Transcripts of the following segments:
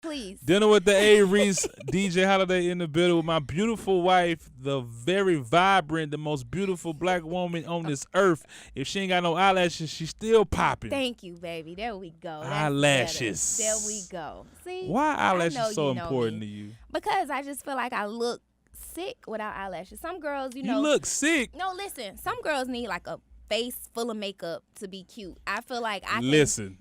Please. Dinner with the Averys, DJ Holiday in the building with my beautiful wife, the very vibrant, the most beautiful black woman on this earth. If she ain't got no eyelashes, she's still popping. Thank you, baby. There we go. That's Eyelashes. better. There we go. See? Why I know eyelashes so you know important me. to you? Because I just feel like I look sick without eyelashes. Some girls, you know. You look sick. No, listen. Some girls need like a face full of makeup to be cute. I feel like I can. Listen.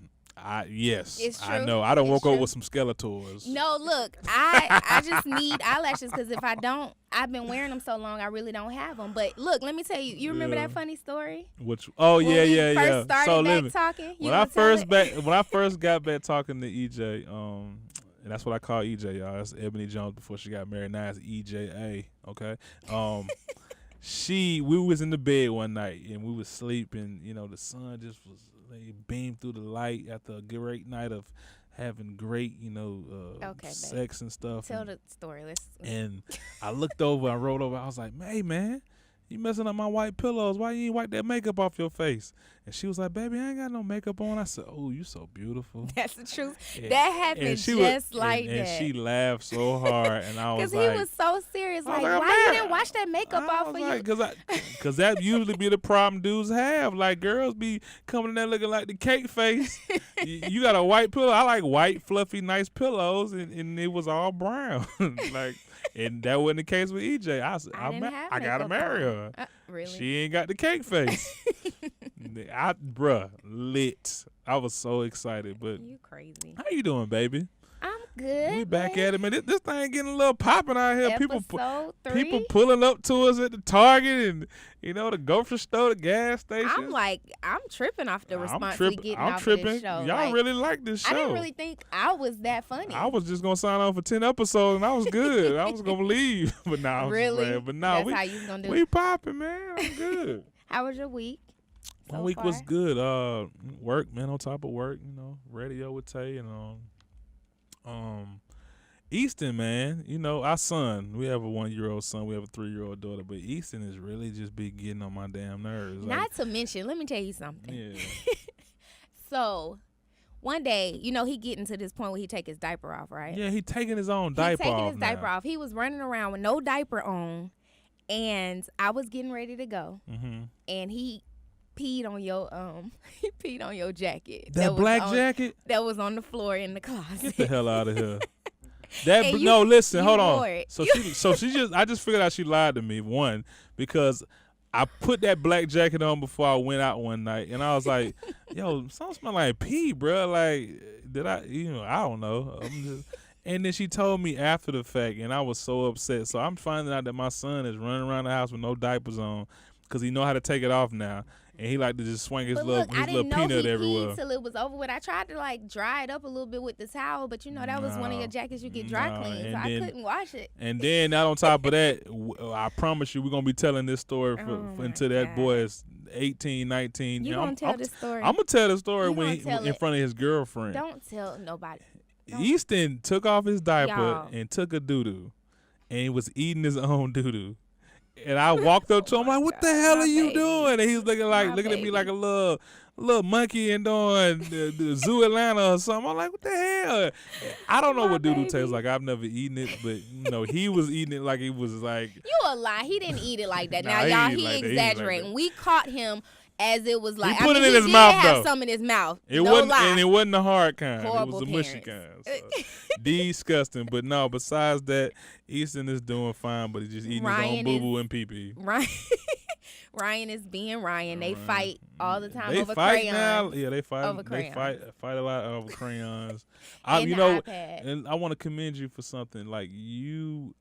Yes, It's I true. know. I don't It's woke up true. with some Skeletors. No, look, I just need eyelashes because if I don't, I've been wearing them so long, I really don't have them. But look, let me tell you, you remember Yeah. that funny story? Which? Oh When yeah, we yeah, first yeah. started So back let me. talking. You When I wanna tell it? when I first got back talking to EJ, and that's what I call EJ, y'all. That's Ebony Jones before she got married. Now it's EJA. Okay. We was in the bed one night and we was sleeping. You know, the sun just was beamed through the light after a great night of having great, Okay, babe. sex and stuff. Tell and, the story. Let's. and I looked over, I rolled over, I was like, hey man, you messing up my white pillows. Why you ain't wipe that makeup off your face? And she was like, baby, I ain't got no makeup on. I said, oh, you so beautiful. That's the truth. And- That happened and she just was, like and that. she laughed so hard, and I was Because he like, was so serious. I was Like, like, why you man. didn't wash that makeup off for you? Cause that usually be the problem dudes have. Like girls be coming in there looking like the cake face. You got a white pillow. I like white, fluffy, nice pillows, and it was all brown. Like, and that wasn't the case with EJ. I said, I didn't have I gotta makeup marry on. her. Really? She ain't got the cake face. Bruh, lit. I was so excited. But You crazy. how you doing, baby? I'm good. We back man. at it, man. This thing getting a little popping out here. Episode 3. People pulling up to us at the Target and the grocery store, the gas station. I'm tripping off the I'm response tripping. we getting I'm off tripping. of this show. Y'all Like, really like this show. I didn't really think I was that funny. I was just gonna sign on for 10 episodes and I was good. I was gonna leave, but now I'm really. just playing. But now That's how you was gonna do we it. popping, man. I'm good. How was your week? My so week was far? good. Work, man. On top of work, radio with Tay and Easton, man. Our son. We have a 1-year-old son. We have a 3-year-old daughter. But Easton is really just be getting on my damn nerves. Not to mention, let me tell you something. Yeah. So, one day, he getting to this point where he take his diaper off, right? Yeah, he taking his own He diaper taking off his diaper now. off. He was running around with no diaper on, and I was getting ready to go, Mm-hmm. and he peed on your he peed on your jacket. That was black on- jacket? that was on the floor in the closet. Get the hell out of here. And No, listen, you hold on. wore it. So I just figured out she lied to me. One, because I put that black jacket on before I went out one night, and I was like, "Yo, something smell like pee, bro. Like, did I? I don't know." And then she told me after the fact, and I was so upset. So I'm finding out that my son is running around the house with no diapers on because he know how to take it off now. And he like to just swing his But little look, I little didn't know peanut he everywhere. peed till it was over with. I tried to dry it up a little bit with the towel, but that was one of your jackets you get dry clean, and so I then- couldn't wash it. And then not on top of that, I promise you, we're gonna be telling this story Oh until my that God. boy is 18, 19. You gonna tell this story? I'm gonna tell the story You when gonna tell in it. front of his girlfriend. Don't tell nobody. don't. Easton took off his diaper Y'all. and took a doo-doo, and he was eating his own doo-doo. And I walked up to him like, "What the hell My are you baby. doing?" And he was looking My at me baby. like a little monkey and doing the Zoo Atlanta or something. I'm like, "What the hell?" I don't know My what doo-doo baby. tastes like. I've never eaten it, but he was eating it like it was like. You a lie. He didn't eat it like that. Nah, Now, he y'all, ain't he like that. He ain't like exaggerating. that. We caught him as it was like. put it in he his did mouth, have though. some in his mouth. It no wasn't, lie. and it wasn't the hard kind. Horrible It was the mushy parents. kind. So. Disgusting. But no, besides that, Easton is doing fine, but he's just eating his Ryan own boo boo and pee pee. Ryan is being Ryan. They fight all the time They over fight crayons. now. Yeah, they fight. Over They crayons. fight a lot over crayons. And the iPad. And I want to commend you for something. Like you,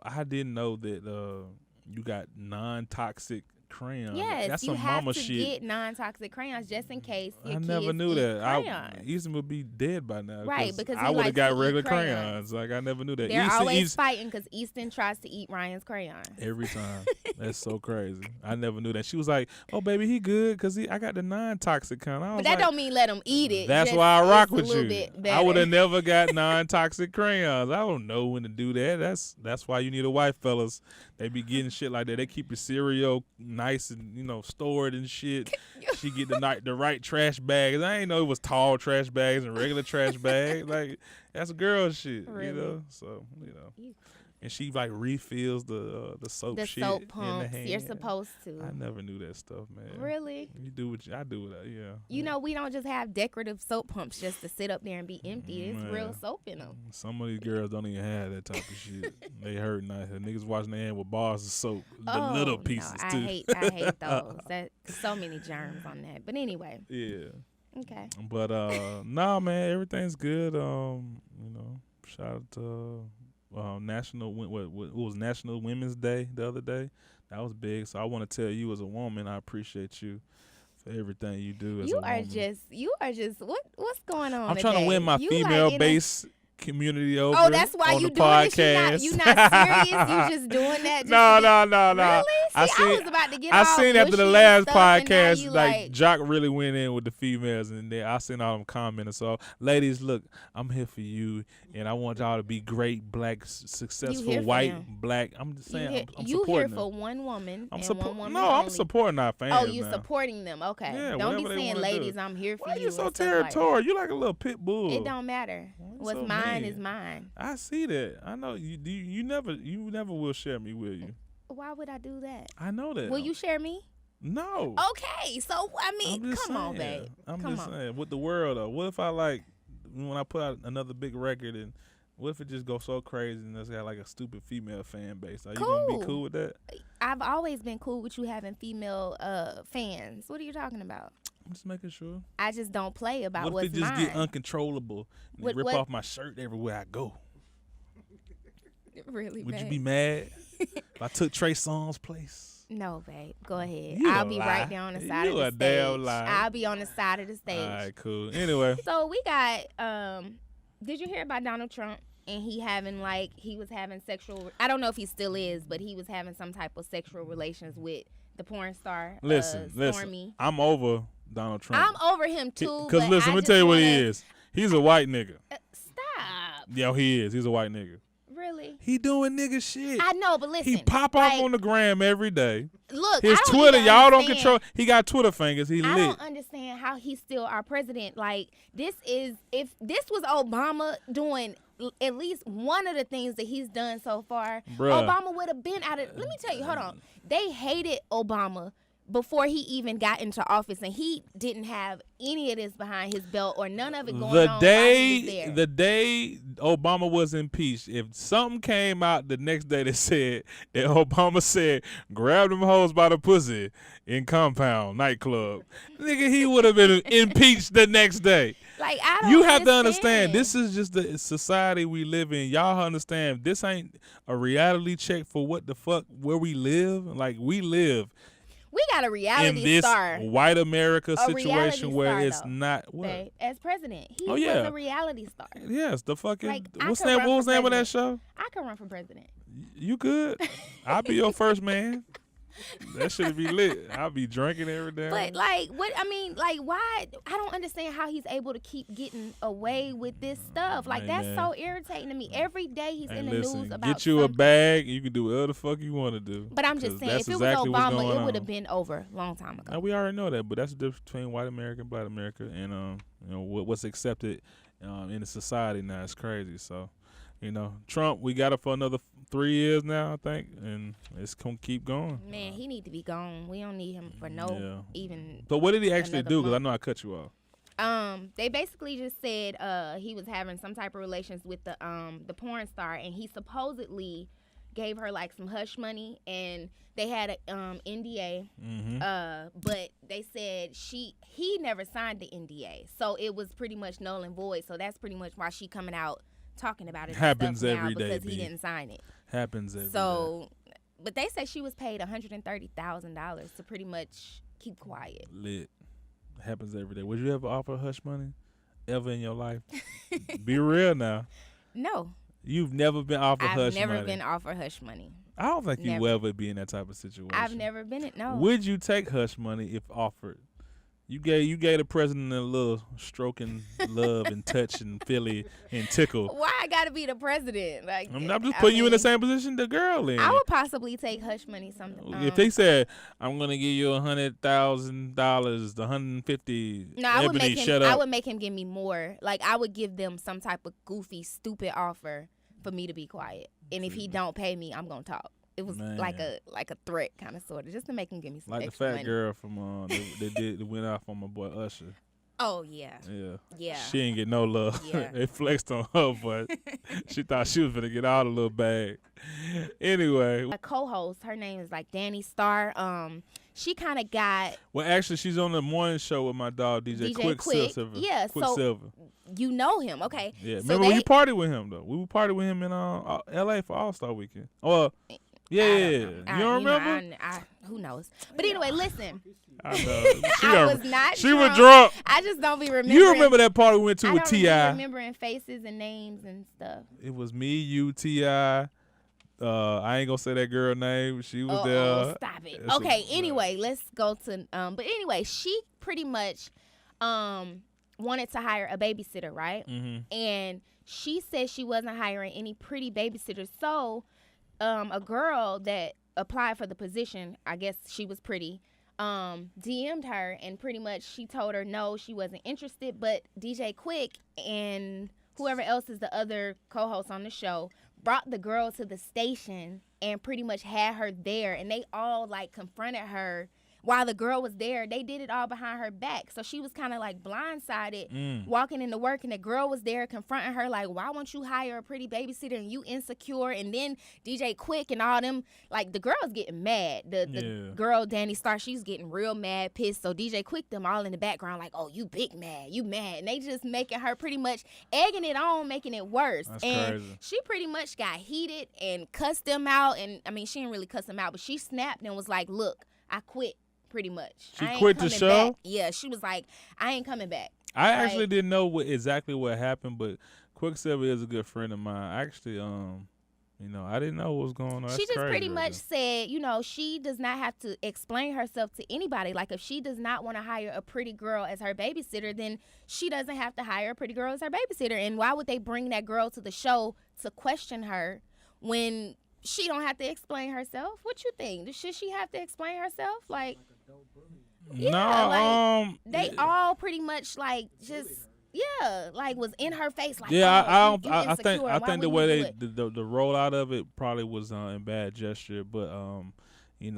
I didn't know that you got non-toxic crayons. Yes, that's you some have mama to shit. get non-toxic crayons just in case your I kids never knew eat that. crayons. Easton would be dead by now. Right, because he I would have likes got to eat regular crayons. Like I never knew that. They're Easton always eats fighting because Easton tries to eat Ryan's crayons. every time. That's so crazy. I never knew that. She was like, "Oh, baby, he good because I got the non-toxic kind." I was But that like, don't mean let him eat it. That's just why I rock it's a with little you. bit I better. would have never got non-toxic crayons. I don't know when to do that. That's why you need a wife, fellas. They be getting shit like that. They keep your cereal nice and stored and shit. She get the right trash bags. I ain't know it was tall trash bags and regular trash bags. Like that's girl shit, Really? So and she like refills the soap The shit soap pumps. in the hand. You're supposed to. I never knew that stuff, man. Really? You do what I do with that, yeah. We don't just have decorative soap pumps just to sit up there and be empty. It's real soap in them. Some of these girls don't even have that type of shit. They hurt nice. The niggas washing their hand with bars of soap, the little pieces too. I hate those. That so many germs on that. But anyway. Yeah. Okay. But nah, man, everything's good. Shout out to National Women's Day the other day. That was big. So I want to tell you as a woman, I appreciate you for everything you do as a woman. You are just what's going on? I'm trying to win my female base community over. Oh, that's why on you the doing podcast. this. You not serious. You just doing that. No. Really? See, I was about to get. I seen after the last podcast, like Jock really went in with the females, and then I seen all them commenting. So, ladies, look, I'm here for you, and I want y'all to be great, black, successful, white, black. I'm just saying, I'm you supporting here them. for one woman. I'm I'm supporting our fans. Oh, you supporting them? Okay. Yeah, don't be whatever saying, ladies, I'm here for Why you. you so territorial? You like a little pit bull. It don't matter. What's so mine mean. is mine. I see that. I know you. You never will share me, will you? Why would I do that? I know that. Will you share me? No. Okay, so come on, babe. I'm just saying. With the world though, what if I when I put out another big record, and what if it just goes so crazy and it's got like a stupid female fan base? Are you gonna be cool with that? I've always been cool with you having female fans. What are you talking about? I'm just making sure. I just don't play about what's mine. What if it just mine. get uncontrollable and rip off my shirt everywhere I go? Really? Would babe? you be mad if I took Trey Songz' place? No, babe. Go ahead. You I'll be lie. right there on the side You of the a stage. damn lie. I'll be on the side of the stage. All right, cool. Anyway. So we got did you hear about Donald Trump? And he was having sexual, I don't know if he still is, but he was having some type of sexual relations with the porn star, Stormy. I'm over Donald Trump. I'm over him too. Because listen, let me tell you what he is. He's a white nigga. Stop. Yo, he is. He's a white nigga. Really? He doing nigga shit. I know, but listen. He pop off on the gram every day. Look, his Twitter, y'all don't control. He got Twitter fingers. He lit. I don't understand how he's still our president. Like, if this was Obama doing at least one of the things that he's done so far, Bruh. Obama would have been out of. Let me tell you, hold on. They hated Obama before he even got into office, and he didn't have any of this behind his belt or none of it going on while he was there. The day Obama was impeached, if something came out the next day that said that Obama said, grab them hoes by the pussy in Compound nightclub, nigga, he would have been impeached the next day. Like, I don't You have to understand, this is just the society we live in. Y'all understand, this ain't a reality check for what the fuck, where we live. Like, we live. We got a reality in this star. white America situation where it's not what? Babe, as president, he was a reality star. Yes, the fucking what was the name of that show? I could run for president. You could. I'll be your first man. That should be lit. I'll be drinking every day. But why? I don't understand how he's able to keep getting away with this stuff. Like, that's so irritating to me. Every day he's in the news about get you something. a bag. You can do whatever the fuck you want to do. But I'm just saying, if it was Obama, it would have been over a long time ago. And we already know that. But that's the difference between white America and black America, and what's accepted in the society now. It's crazy. So. Trump, we got it for another 3 years now, I think, and it's gonna keep going. Man, he need to be gone. We don't need him for even. So what did he actually do? Because I know I cut you off. They basically just said he was having some type of relations with the porn star, and he supposedly gave her like some hush money, and they had a NDA. Mm-hmm. But they said he never signed the NDA, so it was pretty much null and void. So that's pretty much why she coming out talking about it. Happens every every day day because he didn't sign it. Happens every day. So, but they said she was paid $130,000 to pretty much keep quiet. Lit. Happens every day. Would you ever offer hush money ever in your life? Be real now. No. You've never been offered hush money. I've never been offered hush money. I don't think you will ever be in that type of situation. I've never been it. No. Would you take hush money if offered? You gave the president a little stroking love and touch and Philly and tickle. Why I gotta be the president? Like I'm just putting you in the same position the girl in. I would possibly take hush money something. If they said, I'm gonna give you $100,000, the 150. No, I would make him give me more. Like I would give them some type of goofy, stupid offer for me to be quiet. And if he don't pay me, I'm gonna talk. It was like a threat kind of sort of, just to make him give me some like extra the fat money. girl from they went off on my boy Usher. Oh yeah. Yeah. She ain't get no love. Yeah. They flexed on her, but she thought she was gonna get all the little bag. Anyway, a co-host, her name is like Danny Starr. She kind of got. Well, actually, she's on the morning show with my dog DJ Quicksilver. Yeah, Quicksilver. You know him, okay? Yeah. So Remember, we partied with him though. We partied with him in L.A. for All-Star Weekend. Oh. Yeah, you don't remember? Who knows? But anyway, listen. I know. I was not She drunk. was drunk. I just don't be remembering. You remember that party we went to with T.I.? I don't remembering faces and names and stuff. It was me, you, T.I. I ain't gonna say that girl name. She was there. Stop it. Okay, anyway, let's go to but anyway, she pretty much wanted to hire a babysitter, right? Mm-hmm. And she said she wasn't hiring any pretty babysitters. So a girl that applied for the position, I guess she was pretty, DM'd her, and pretty much she told her no, she wasn't interested. But DJ Quick and whoever else is the other co-host on the show brought the girl to the station and pretty much had her there, and they all like confronted her while the girl was there. They did it all behind her back. So she was kind of like blindsided walking into work, and the girl was there confronting her like, why won't you hire a pretty babysitter and you insecure? And then DJ Quick and all them, like the girl's getting mad. The girl, Danny Starr, she's getting real mad, pissed. So DJ Quick, them all in the background like, oh, you big mad, you mad. And they just making her pretty much egging it on, making it worse. That's and crazy. She pretty much got heated and cussed them out. And I mean, she didn't really cuss them out, but she snapped and was like, look, I quit. Pretty much. She quit the show? Back. Yeah, she was like, I ain't coming back. I actually didn't know exactly what happened, but Quicksilver is a good friend of mine. Actually, I didn't know what was going on. She just pretty much said, she does not have to explain herself to anybody. Like, if she does not want to hire a pretty girl as her babysitter, then she doesn't have to hire a pretty girl as her babysitter. And why would they bring that girl to the show to question her when she don't have to explain herself? What you think? Should she have to explain herself? Like, they all pretty much like just was in her face like, I think the way the rollout of it probably was in bad gesture, but you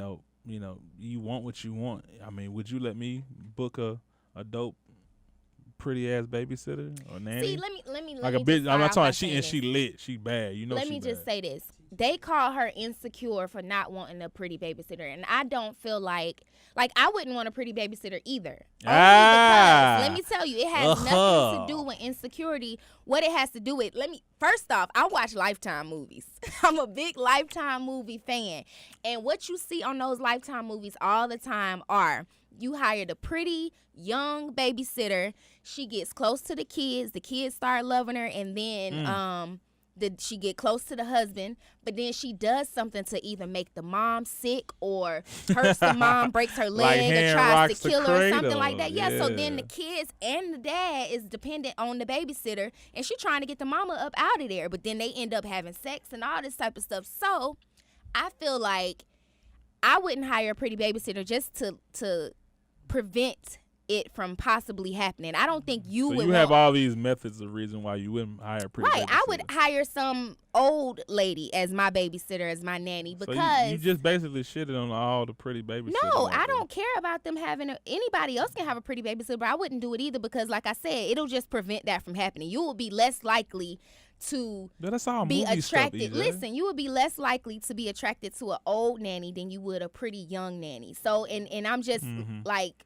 want what you want. I mean, would you let me book a dope pretty ass babysitter or nanny? See, let me like a bitch. I'm not talking she lit, she bad. Let me just say this. They call her insecure for not wanting a pretty babysitter, and I don't feel like I wouldn't want a pretty babysitter either. Only because, let me tell you, it has nothing to do with insecurity. What it has to do with, first off, I watch Lifetime movies. I'm a big Lifetime movie fan, and what you see on those Lifetime movies all the time are, you hired a pretty young babysitter. She gets close to the kids start loving her, and then she get close to the husband, but then she does something to either make the mom sick or hurts the mom, breaks her leg, or tries to kill her or something like that. Yeah, so then the kids and the dad is dependent on the babysitter, and she trying to get the mama up out of there, but then they end up having sex and all this type of stuff. So I feel like I wouldn't hire a pretty babysitter just to prevent it from possibly happening. I don't think you would. You have all these methods of reason why you wouldn't hire a pretty babysitter. I would hire some old lady as my babysitter, as my nanny, because so you just basically shitted on all the pretty babysitters. No, I don't care about them having anybody else can have a pretty babysitter, but I wouldn't do it either because, like I said, it'll just prevent that from happening. You will be less likely to be attracted. Listen, you would be less likely to be attracted to an old nanny than you would a pretty young nanny. So, and I'm just like,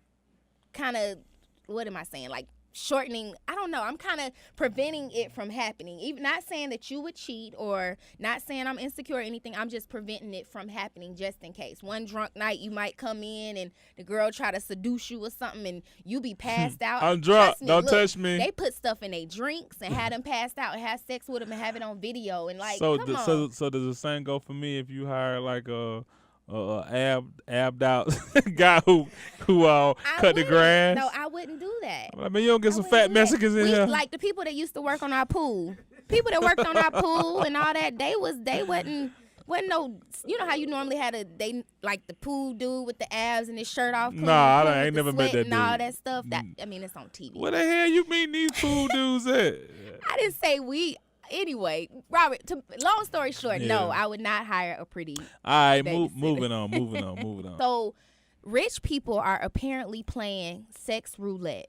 kind of, what am I saying? Like shortening, I don't know. I'm kind of preventing it from happening. Even not saying that you would cheat or not saying I'm insecure or anything. I'm just preventing it from happening just in case. One drunk night you might come in and the girl try to seduce you or something and you be passed out. I'm drunk. Don't touch me. They put stuff in their drinks and had them passed out and have sex with them and have it on video and like, so come on. So does the same go for me if you hire like a abbed out guy who cut the grass. No, I wouldn't do that. I mean, you don't get some fat Mexicans in here. Like the people that used to work on our pool. People that worked on our pool and all that, they wasn't no, you know how you normally had like the pool dude with the abs and his shirt off. Nah, I ain't never met that dude. And all that stuff. I mean, it's on TV. Where the hell you mean these pool dudes at? I didn't say we. Anyway, Robert, long story short, no, I would not hire a pretty. All right, moving on. So, rich people are apparently playing sex roulette.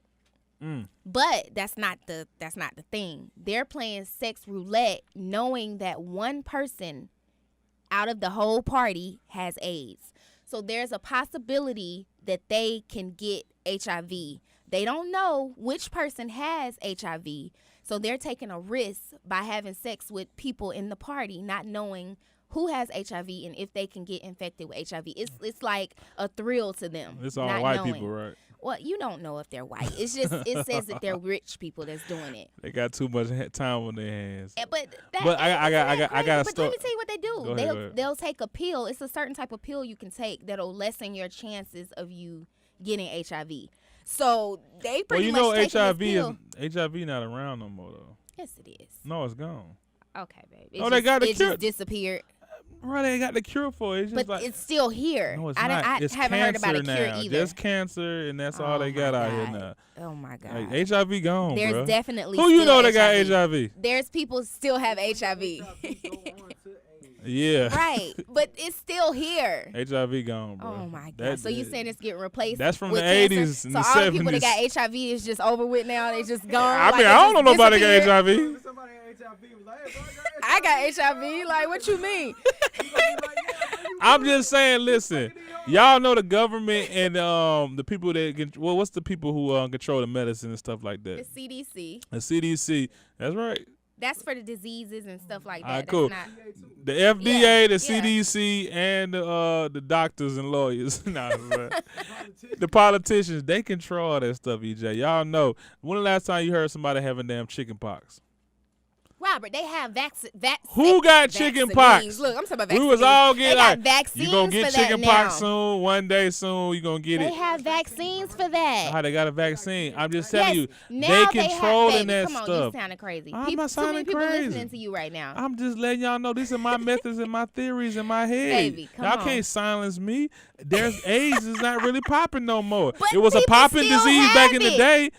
But that's not the thing. They're playing sex roulette knowing that one person out of the whole party has AIDS. So there's a possibility that they can get HIV. They don't know which person has HIV. So they're taking a risk by having sex with people in the party, not knowing who has HIV and if they can get infected with HIV. It's like a thrill to them. It's all white people, right? Well, you don't know if they're white. It's just it says that they're rich people that's doing it. They got too much time on their hands. But I got But let me tell you what they do. Go ahead. They'll take a pill. It's a certain type of pill you can take that'll lessen your chances of you getting HIV. So they pretty much taking HIV not around no more though. Yes, it is. No, it's gone. Okay, baby. They got the cure. It just disappeared. Right, they got the cure for it. But it's still here. No, it's not. It's haven't heard about a cure now. either. Just cancer, and that's all they got out here now. Oh my God. Like, HIV gone, There's bro. definitely who you know that got HIV? There's people still have HIV. Yeah. Right, but it's still here. HIV gone, bro. Oh my God. So you saying it's getting replaced? That's from the cancer? 80s and so the 70s. So all the people that got HIV is just over with now. They just gone. I mean, I don't know nobody got HIV. I got HIV. Like, what you mean? I'm just saying, listen, y'all know the government and the people that what's the people who control the medicine and stuff like that? The CDC. The CDC. That's right. That's for the diseases and stuff like that. All right, cool. The FDA, the CDC, and the doctors and lawyers. The politicians, they control all that stuff, EJ. Y'all know. When the last time you heard somebody having damn chicken pox? Robert, they have Who got chicken pox? Look, I'm talking about vaccines. We was all getting like, vaccines you gonna get chicken pox soon. One day soon, you gonna get it. They have vaccines for that. How they got a vaccine? I'm just telling you, they controlling that stuff. Come on, you sounding crazy. I'm not sounding crazy. People listening to you right now. I'm just letting y'all know these are my methods and my theories in my head. Baby, y'all can't silence me. There's AIDS is not really popping no more. But it was a popping disease back in the day.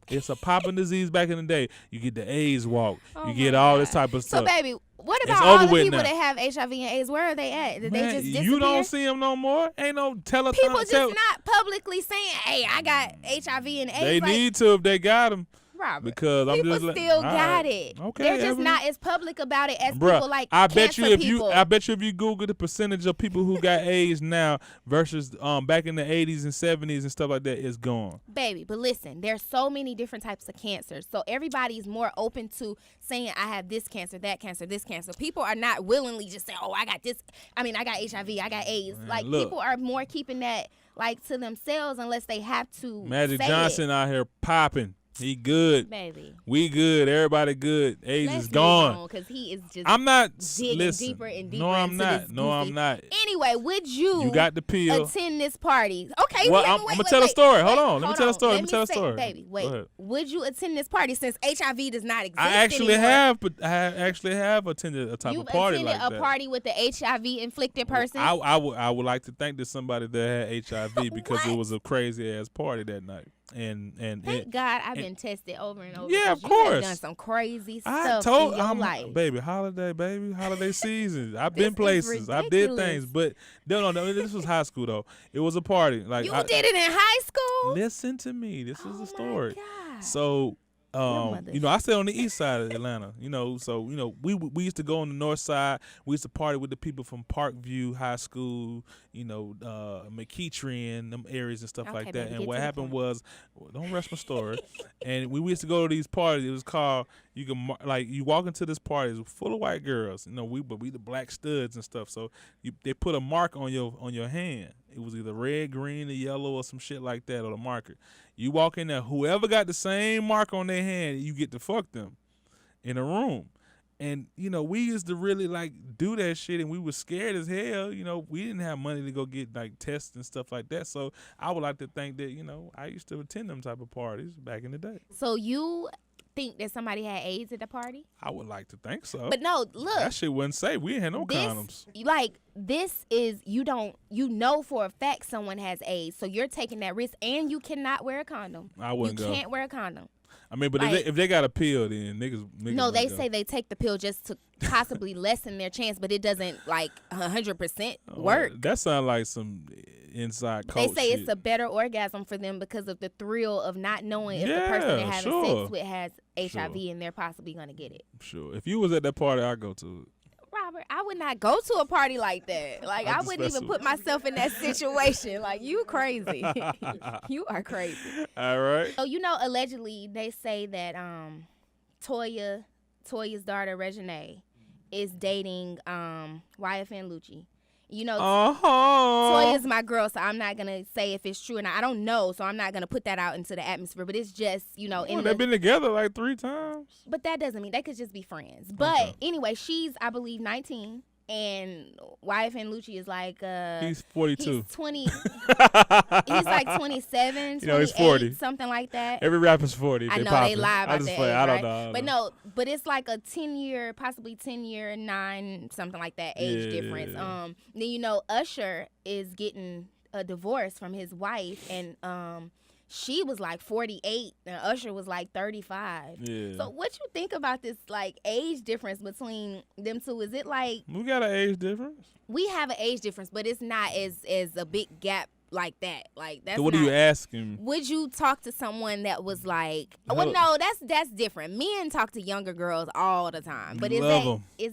It's a popping disease back in the day. You get the AIDS walk. You get all this type of stuff. So, baby, what about all the people that have HIV and AIDS? Where are they at? Did they just disappear? You don't see them no more. Ain't no telethon. People just not publicly saying, hey, I got HIV and AIDS. They need to if they got them. Robert, because people I'm just still got it. Okay, they're just not as public about it as Bruh, people like I bet cancer you if people. I bet you if you Google the percentage of people who got AIDS now versus back in the 80s and 70s and stuff like that, it's gone. Baby, but listen, there's so many different types of cancers. So everybody's more open to saying, I have this cancer, that cancer, this cancer. People are not willingly just saying, oh, I got this. I mean, I got HIV, I got AIDS. Man, like, look, people are more keeping that like to themselves unless they have to. Magic say Johnson it. out here popping. He good. Baby. We good. Everybody good. AIDS is gone. Because he is just I'm not digging deeper and deeper. No, I'm into not. this No, I'm not. Anyway, would you got the pill. attend this party? Okay, well, wait, I'm wait, gonna tell a story. Hold on. Let me tell a story. Let me tell a story. Baby, wait. Would you attend this party since HIV does not exist I actually have attended a type of party like that. You've attended a party with the HIV inflicted person? I would like to thank somebody that had HIV because it was a crazy ass party that night. And thank God I've been tested over and over. Yeah, of you course. have done some crazy stuff in your life. Baby, holiday season. I've been places. I did things, but no. This was high school though. It was a party. Like you did it in high school. Listen to me. This is the story. God. So. I stay on the east side of Atlanta, so we used to go on the north side. We used to party with the people from Parkview High School, McKeitry, them areas and stuff like that. And what happened was, don't rush my story. And we used to go to these parties. It was called, you walk into this party, it's full of white girls. We the black studs and stuff. So they put a mark on your hand. It was either red, green, or yellow, or some shit like that, or the marker. You walk in there, whoever got the same mark on their hand, you get to fuck them in a room. And, we used to really, like, do that shit, and we were scared as hell. We didn't have money to go get, like, tests and stuff like that. So I would like to think that, I used to attend them type of parties back in the day. So you think that somebody had AIDS at the party? I would like to think so. But no, look. That shit wasn't safe. We didn't have no condoms. Like, this is, you know for a fact someone has AIDS, so you're taking that risk, and you cannot wear a condom. I wouldn't go. You can't wear a condom. I mean, but if they got a pill, then niggas no, they say they take the pill just to possibly lessen their chance, but it doesn't, like, 100% work. That sounds like some inside cult They say shit. it's a better orgasm for them because of the thrill of not knowing if the person they're having sex with has HIV and they're possibly going to get it. Sure. If you was at that party, I'd go to it. Robert, I would not go to a party like that. Like, I wouldn't even put myself in that situation. Like, you crazy. You are crazy. All right. So, allegedly, they say that Toya's daughter, Reginae, is dating YFN Lucci. Toya's my girl, so I'm not going to say if it's true. And I don't know, so I'm not going to put that out into the atmosphere. But it's just, they've been together like 3 times. But that doesn't mean, they could just be friends. But anyway, she's, I believe, 19. And YFN Lucci is like he's 42. He's 20. He's like 27, 28, he's 40. Something like that. Every rapper's 40. I know they lie about that. I don't know. know. But it's like a 10-year, possibly 10-year, 9, something like that age difference. Then Usher is getting a divorce from his wife, and she was like 48 and Usher was like 35. Yeah. So what you think about this, like, age difference between them two? Is it like we got an age difference? We have an age difference, but it's not as a big gap like that. Like, that's so what are you asking? Would you talk to someone that was like, well, no, that's different. Men talk to younger girls all the time. But is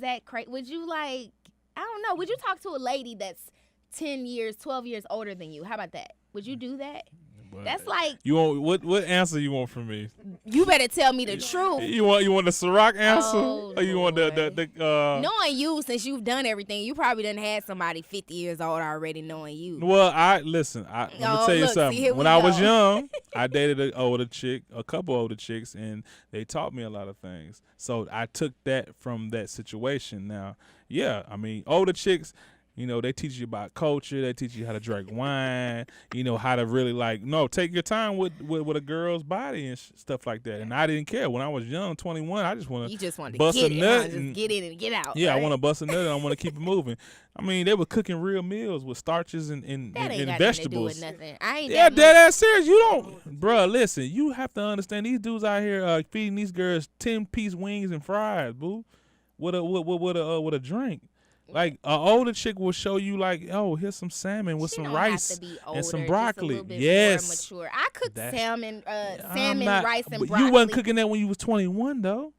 that crazy? Would you, like, I don't know, would you talk to a lady that's 10 years, 12 years older than you? How about that? Would you do that? But that's like, you want what answer you want from me? You better tell me the truth. You want the Ciroc answer, or you want the knowing you, since you've done everything, you probably done had somebody 50 years old already knowing you. Well, let me tell you something. When I was young, I dated a couple older chicks, and they taught me a lot of things. So I took that from that situation. Now, yeah, I mean, older chicks, they teach you about culture. They teach you how to drink wine. How to really, like, take your time with a girl's body and stuff like that. And I didn't care. When I was young, 21, I just wanted to bust a nut. Just get in and get out. Yeah, right? I want to bust a nut and I want to keep it moving. I mean, they were cooking real meals with starches and vegetables. That ain't got nothing to do with nothing. I ain't dead ass serious. You don't, bruh, listen, you have to understand, these dudes out here feeding these girls 10-piece wings and fries, boo, with a drink. Like, an older chick will show you, like, oh, here's some salmon with some rice older, and some broccoli. Just a little bit yes. more mature. I cooked salmon, rice, and broccoli. You wasn't cooking that when you was 21, though.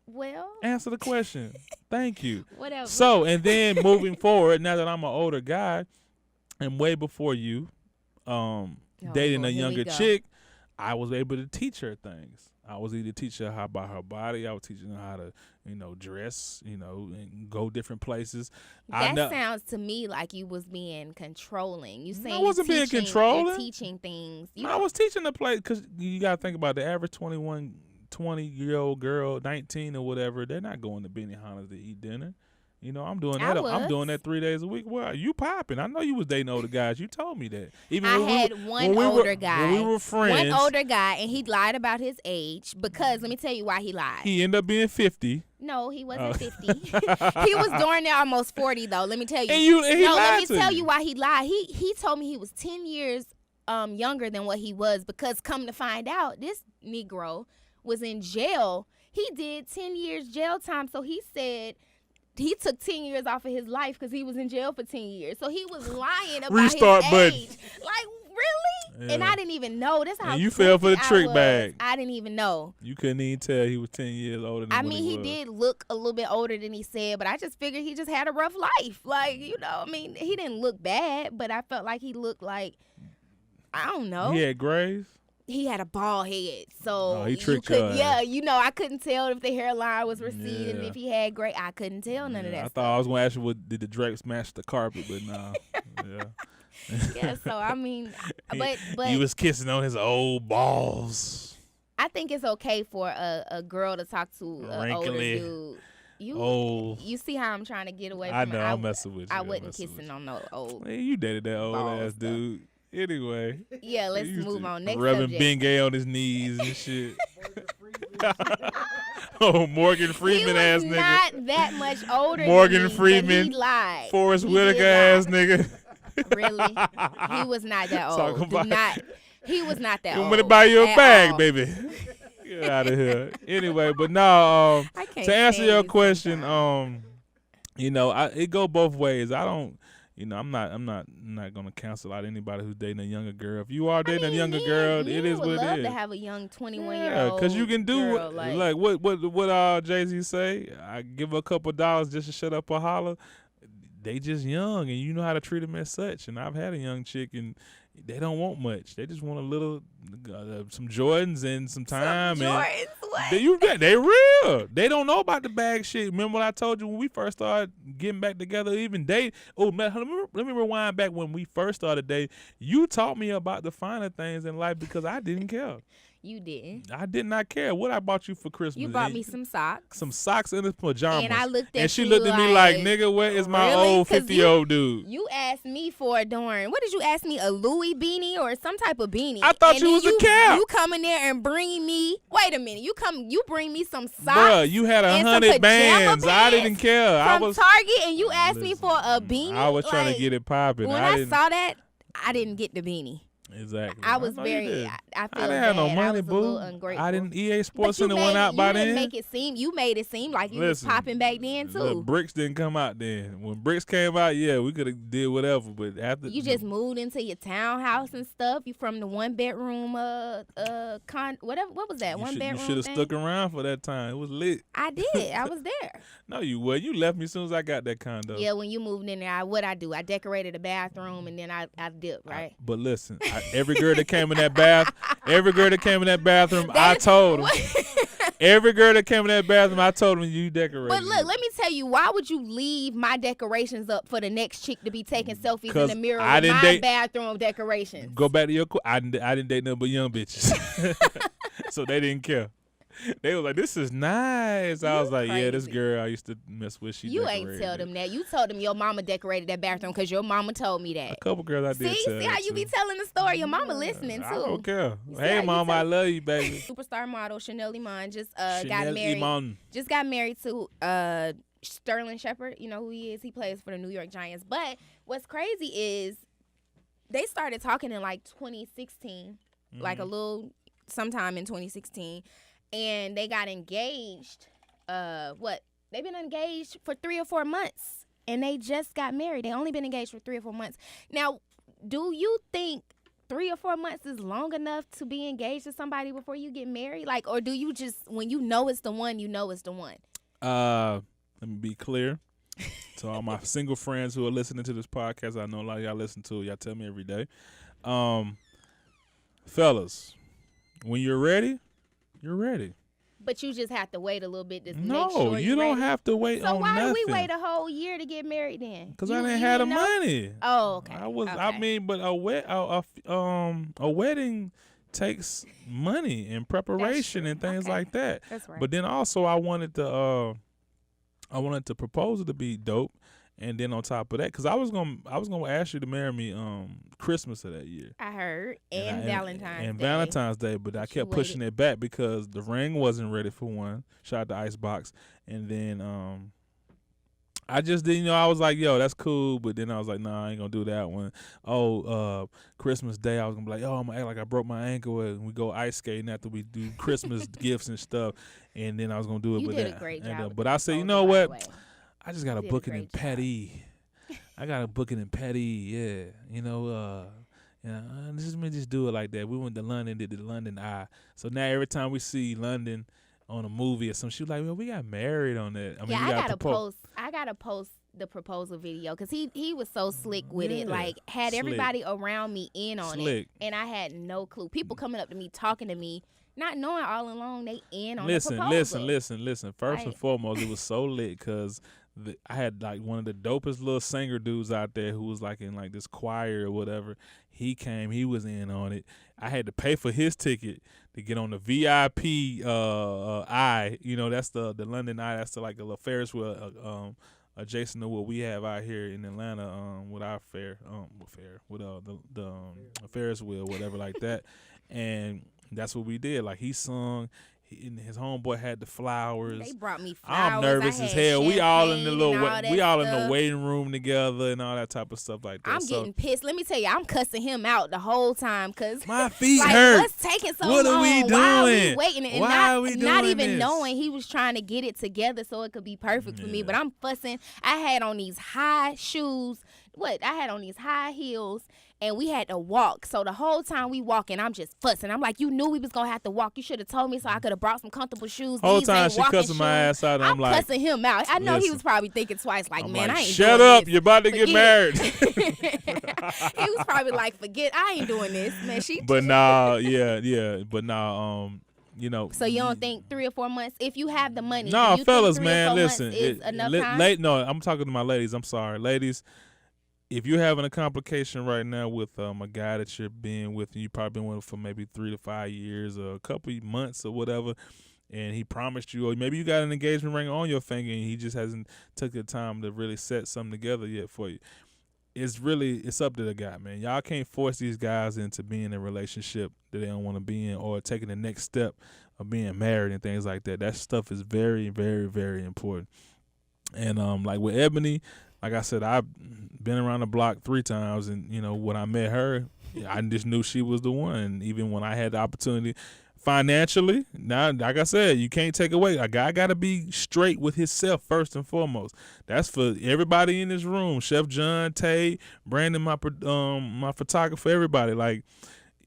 Well. Answer the question. Thank you. Whatever. So, and then moving forward, now that I'm an older guy, and way before you, dating a younger chick, I was able to teach her things. I was either teaching her about her body. I was teaching her how to, dress, and go different places. That sounds to me like you was being controlling. You saying I wasn't being controlling. Teaching things. I was teaching the place, because you got to think about the average 20-year-old girl, 19 or whatever. They're not going to Benihana's to eat dinner. I'm doing that. I'm doing that 3 days a week. Well, you popping. I know you was dating older guys. You told me that. I had one older guy. When we were friends. One older guy, and he lied about his age because, let me tell you why he lied. He ended up being 50. No, he wasn't 50. He was darn near almost 40, though. Let me tell you. Let me tell you why he lied. He told me he was 10 years younger than what he was, because come to find out, this Negro was in jail. He did 10 years jail time, so he said he took 10 years off of his life because he was in jail for 10 years. So he was lying about his age. Like, really? Yeah. And I didn't even know. That's how you fell for the trick bag. I didn't even know. You couldn't even tell he was 10 years older than he did look a little bit older than he said, but I just figured he just had a rough life. Like, he didn't look bad, but I felt like he looked like, I don't know. He had grays? He had a bald head, so he tricked you. Yeah, I couldn't tell if the hairline was receding, if he had gray. I couldn't tell none of that. I thought I was gonna ask you, did the Drake smash the carpet, but no. Yeah. So I mean, but he was kissing on his old balls. I think it's okay for a girl to talk to an older dude. You see how I'm trying to get away from I know, I'm messing with you. I wasn't kissing on no old. Hey, you dated that old ass dude. Anyway. Yeah, let's move on. Next rubbing subject. Bengay on his knees and shit. Morgan Freeman ass nigga. He was not that much older Morgan than me, Freeman. But he lied. Forrest Whitaker ass nigga. Really? He was not that old. He was not that old. I'm gonna buy you a bag, all. baby. Get out of here. Anyway, but no, to answer your question, it go both ways. I don't, I'm not gonna cancel out anybody who's dating a younger girl. If you are dating a younger girl, it is what it is. I would love to have a young 21-year-old. Because you can do girl, like what Jay-Z say. I give her a couple $, just to shut up or holler. They just young, and you know how to treat them as such. And I've had a young chick, and they don't want much. They just want a little, some Jordans and some time. Some Jordans, what? They real. They don't know about the bag shit. Remember what I told you when we first started getting back together, even date? Oh, man, let me rewind back when we first started dating. You taught me about the finer things in life because I didn't care. You didn't. I did not care. What I bought you for Christmas? You bought me some socks. Some socks and pajamas. And I looked at and she looked at me like, nigga, where is my old 50-year-old dude? You asked me for a darn, what did you ask me, a Louis beanie or some type of beanie? I thought you was a cap. You come in there and bring me, wait a minute, you bring me some socks. Bruh, you had 100 bands. I didn't care. From Target, and you asked me for a beanie. I was trying to get it popping. When I saw that, I didn't get the beanie. Exactly. I was I feel I bad. didn't have no money, I was boo. a little ungrateful. I didn't. EA Sports Center went out by then. You made it seem like you was popping back then too. Look, Bricks didn't come out then. When Bricks came out, yeah, we could have did whatever. But after you just moved into your townhouse and stuff. You from the 1-bedroom whatever. What was that? 1 bedroom. You should have stuck around for that time. It was lit. I did. I was there. No, you were. You left me as soon as I got that condo. Yeah, when you moved in there, I do? I decorated the bathroom and then I dipped, right? But listen, every girl that came in that bathroom, I told them. Every girl that came in that bathroom, I told them you decorated. But look, let me tell you, why would you leave my decorations up for the next chick to be taking selfies in the mirror with my bathroom decorations? Go back to your I didn't date nothing but young bitches. So they didn't care. They was like, this is nice. I was like, yeah, this girl I used to mess with, she decorated. Ain't tell them that. You told them your mama decorated that bathroom because your mama told me that. A couple girls I did tell. See how you be telling the story? Your mama listening, too. I don't care. Hey, mama, I love you, baby. Superstar model Chanel Iman just got married to Sterling Shepard. You know who he is? He plays for the New York Giants. But what's crazy is they started talking in like 2016, like sometime in 2016. And they got engaged, they've been engaged for 3 or 4 months. And they just got married. They only been engaged for 3 or 4 months. Now, do you think 3 or 4 months is long enough to be engaged to somebody before you get married? Like, or do you just, when you know it's the one, you know it's the one? Let me be clear. To all my single friends who are listening to this podcast, I know a lot of y'all listen to it. Y'all tell me every day. Fellas, when you're ready, you're ready. But you just have to wait a little bit to make sure No, you don't ready. have to wait on nothing. So why do we wait a whole year to get married then? Because I didn't have the money. Oh, okay. But a wedding takes money and preparation and things like that. That's right. But then also I wanted the proposal to be dope. And then on top of that, because I was gonna ask you to marry me Christmas of that year. I heard, and Valentine's Day, but I kept pushing it back because the ring wasn't ready for one. Shout out to Icebox, and then I just didn't. I was like, yo, that's cool, but then I was like, nah, I ain't gonna do that one. Christmas Day, I was gonna be like, I'm gonna act like I broke my ankle and we go ice skating after we do Christmas gifts and stuff, and then I was gonna do it. You did a great job. But I said, you know what? I just got to book it in Petty. I got to book it in Petty, yeah. Just do it like that. We went to London, did the London Eye. So now every time we see London on a movie or something, she's like, well, we got married on that. I got to post the proposal video because he was so slick with it. Like, had everybody around me in on it. And I had no clue. People coming up to me, talking to me, not knowing all along they in on the proposal. Listen. First and foremost, it was so lit because I had like one of the dopest little singer dudes out there who was like in like this choir or whatever. He came, he was in on it. I had to pay for his ticket to get on the VIP eye. You know, that's the London Eye. That's like a little Ferris wheel adjacent to what we have out here in Atlanta with our the Ferris wheel, whatever like that. And that's what we did. Like he sung. And his homeboy had the flowers. They brought me flowers. I'm nervous as hell. We all in the in the waiting room together and all that type of stuff like that. I'm getting pissed. Let me tell you, I'm cussing him out the whole time because my feet hurt. What's taking so long? What are we doing? Why are we waiting? And why are we doing not even this? knowing he was trying to get it together so it could be perfect for me. But I'm fussing. I had on these high shoes. I had on these high heels. And we had to walk. So the whole time we walking, I'm just fussing. I'm like, you knew we was going to have to walk. You should have told me so I could have brought some comfortable shoes. Whole time she cussing my ass out. And I'm like, cussing him out. I know he was probably thinking twice, like, man, I ain't shut doing up. this. You're about to get married. He was probably like, forget, I ain't doing this, man. But nah, yeah. But nah, you know. So you don't think 3 or 4 months, if you have the money? No, you fellas, think 3 man, or 4 listen. months is enough time? No, I'm talking to my ladies. I'm sorry. Ladies, if you're having a complication right now with a guy that you're being with, and you probably been with for maybe 3 to 5 years or a couple of months or whatever, and he promised you, or maybe you got an engagement ring on your finger and he just hasn't took the time to really set something together yet for you. It's up to the guy, man. Y'all can't force these guys into being in a relationship that they don't want to be in or taking the next step of being married and things like that. That stuff is very, very, very important. And like with Ebony, like I said, I've been around the block 3 times, and you know when I met her, I just knew she was the one. And even when I had the opportunity financially, now like I said, you can't take away. A guy got to be straight with himself first and foremost. That's for everybody in this room. Chef John, Tay, Brandon, my photographer, everybody. Like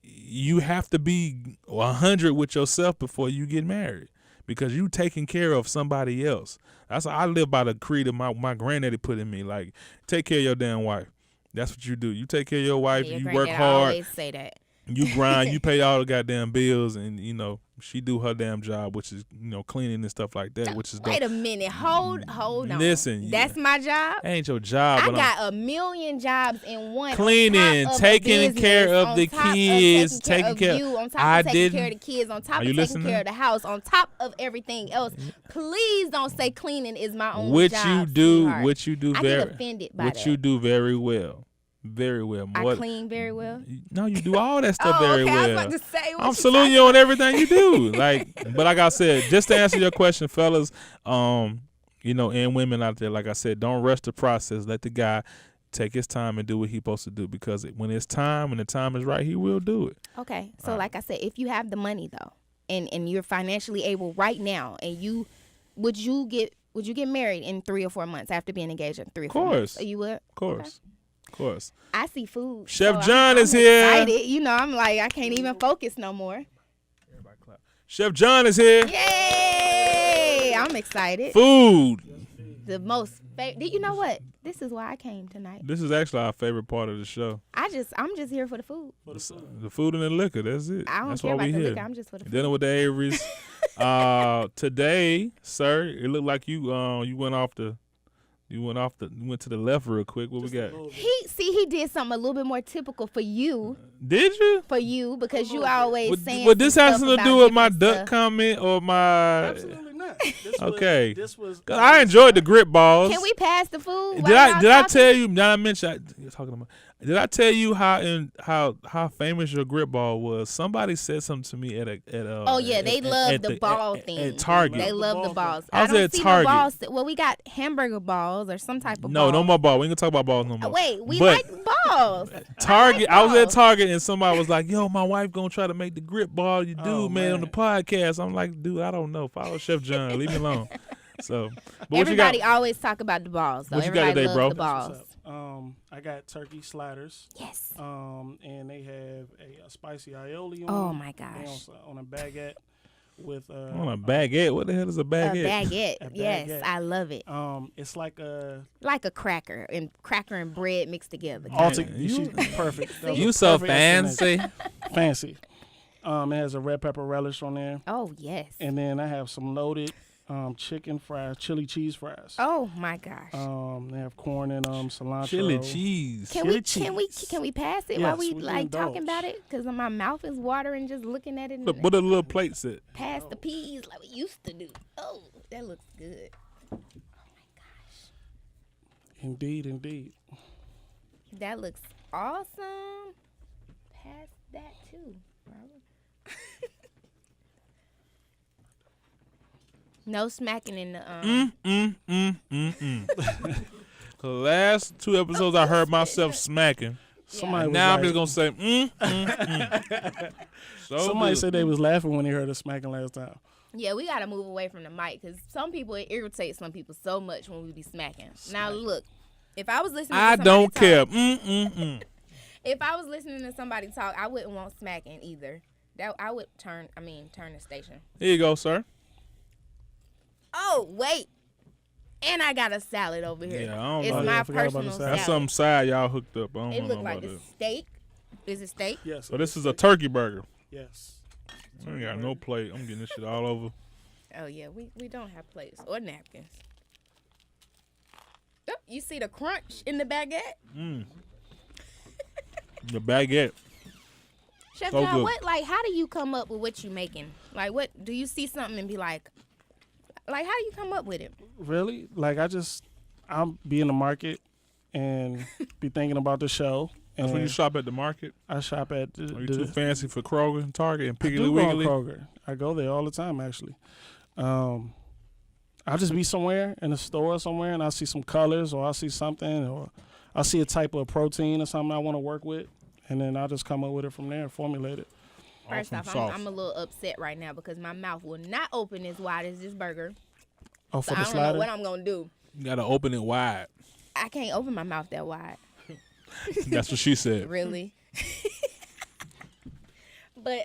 you have to be 100 with yourself before you get married, because you taking care of somebody else. That's how I live by the creed of my granddaddy put in me. Like, take care of your damn wife. That's what you do. You take care of your wife. Yeah, you work hard. Always say that. You grind. You pay all the goddamn bills, and you know she do her damn job, which is cleaning and stuff like that. Which is wait a minute. Hold on. Listen, that's my job. That ain't your job. I got a million jobs in one. Cleaning, taking care of the kids, taking care of you, on top of taking care of the kids, on top of taking care of the house, on top of everything else. Please don't say cleaning is my only job. Which you do I very. get offended by that. Which you do very well. Very well. I clean very well. No, you do all that stuff very well. I was about to say, I'm saluting you on everything you do. But like I said, just to answer your question, fellas, and women out there, like I said, don't rush the process. Let the guy take his time and do what he's supposed to do, because when it's time, when the time is right, he will do it. Okay, so like I said, if you have the money though, and you're financially able right now, and would you get married in 3 or 4 months after being engaged in 3 or 4 months? Of course, you would. Of course. Okay. Of course. I see food. Chef John is here. Excited. I'm like, I can't even focus no more. Everybody clap. Chef John is here. Yay! I'm excited. Food. The most favorite. You know what? This is why I came tonight. This is actually our favorite part of the show. I'm just here for the food. The food and the liquor. That's it. I don't that's care why about the here. liquor. I'm just for the food. Dinner with the Averys. Today, sir, it looked like you went to the left real quick. What we got? He did something a little bit more typical for you. Did you? For you, because you always saying. But this has something to do with my duck comment or my. Absolutely not. Okay. This was. I enjoyed the grip balls. Can we pass the food? Did I tell you? Now I mentioned you're talking about. Did I tell you how famous your grip ball was? Somebody said something to me at a. Oh yeah, they love the ball thing. At Target. They love the balls. I was at Target. No balls. Well, we got hamburger balls or some type of. No, ball. no more ball. We ain't gonna talk about balls no more. Wait, we like balls. Target. I was at Target and somebody was like, "Yo, my wife gonna try to make the grip ball you do, man, on the podcast." I'm like, "Dude, I don't know. Follow Chef John. Leave me alone." So, but everybody always talk about the balls. Though. What you got today, bro? The balls. I got turkey sliders. Yes. And they have a spicy aioli on. Oh my gosh. On a baguette with on a baguette. What the hell is a baguette? A baguette. Yes, I love it. It's like a cracker and bread mixed together. She's perfect. You so fancy. Fancy. It has a red pepper relish on there. Oh yes. And then I have some loaded chicken fries, chili cheese fries. Oh my gosh. They have corn and cilantro. Chili cheese. Can we pass it Yes, while we we can like indulge. talking about it? Because my mouth is watering just looking at it. And Look, what a little plate set. pass the peas like we used to do. Oh, that looks good. Oh my gosh, Indeed. that looks awesome. Pass that too, Robert. No smacking in the The last 2 episodes I heard myself smacking. Somebody was Now I'm like- just gonna say So Somebody good. said they was laughing when they heard us smacking last time. Yeah, we gotta move away from the mic because some people it irritates some people so much when we be smacking. Now look, if I was listening, I to don't somebody care. talk, if I was listening to somebody talk, I wouldn't want smacking either. That I would turn the station. Here you go, sir. Oh wait, and I got a salad over here. Yeah, I don't it's know. my I forgot about the personal salad. salad. That's some side y'all hooked up. I don't It know looked like about a that. steak. Is it steak? Yes. So this is a turkey burger. Yes. I ain't got no plate. I'm getting this shit all over. Oh yeah, we don't have plates or napkins. Oh, you see the crunch in the baguette? The baguette. Chef So John, good. what how do you come up with what you making? Like what do you see something and be like how do you come up with it? Really? Like I'll be in the market and be thinking about the show. And That's when you shop at the market. I shop at the, Are you too fancy for Kroger and Target and I Piggly do go on Wiggly? Kroger. I go there all the time, actually. I'll just be somewhere in a store somewhere, and I'll see some colors, or I'll see something, or I'll see a type of protein or something I want to work with, and then I'll just come up with it from there and formulate it. First Awesome off, sauce. I'm a little upset right now because my mouth will not open as wide as this burger. Oh, So for I the don't know slider? what I'm gonna do. You gotta open it wide. I can't open my mouth that wide. That's what she said. Really. But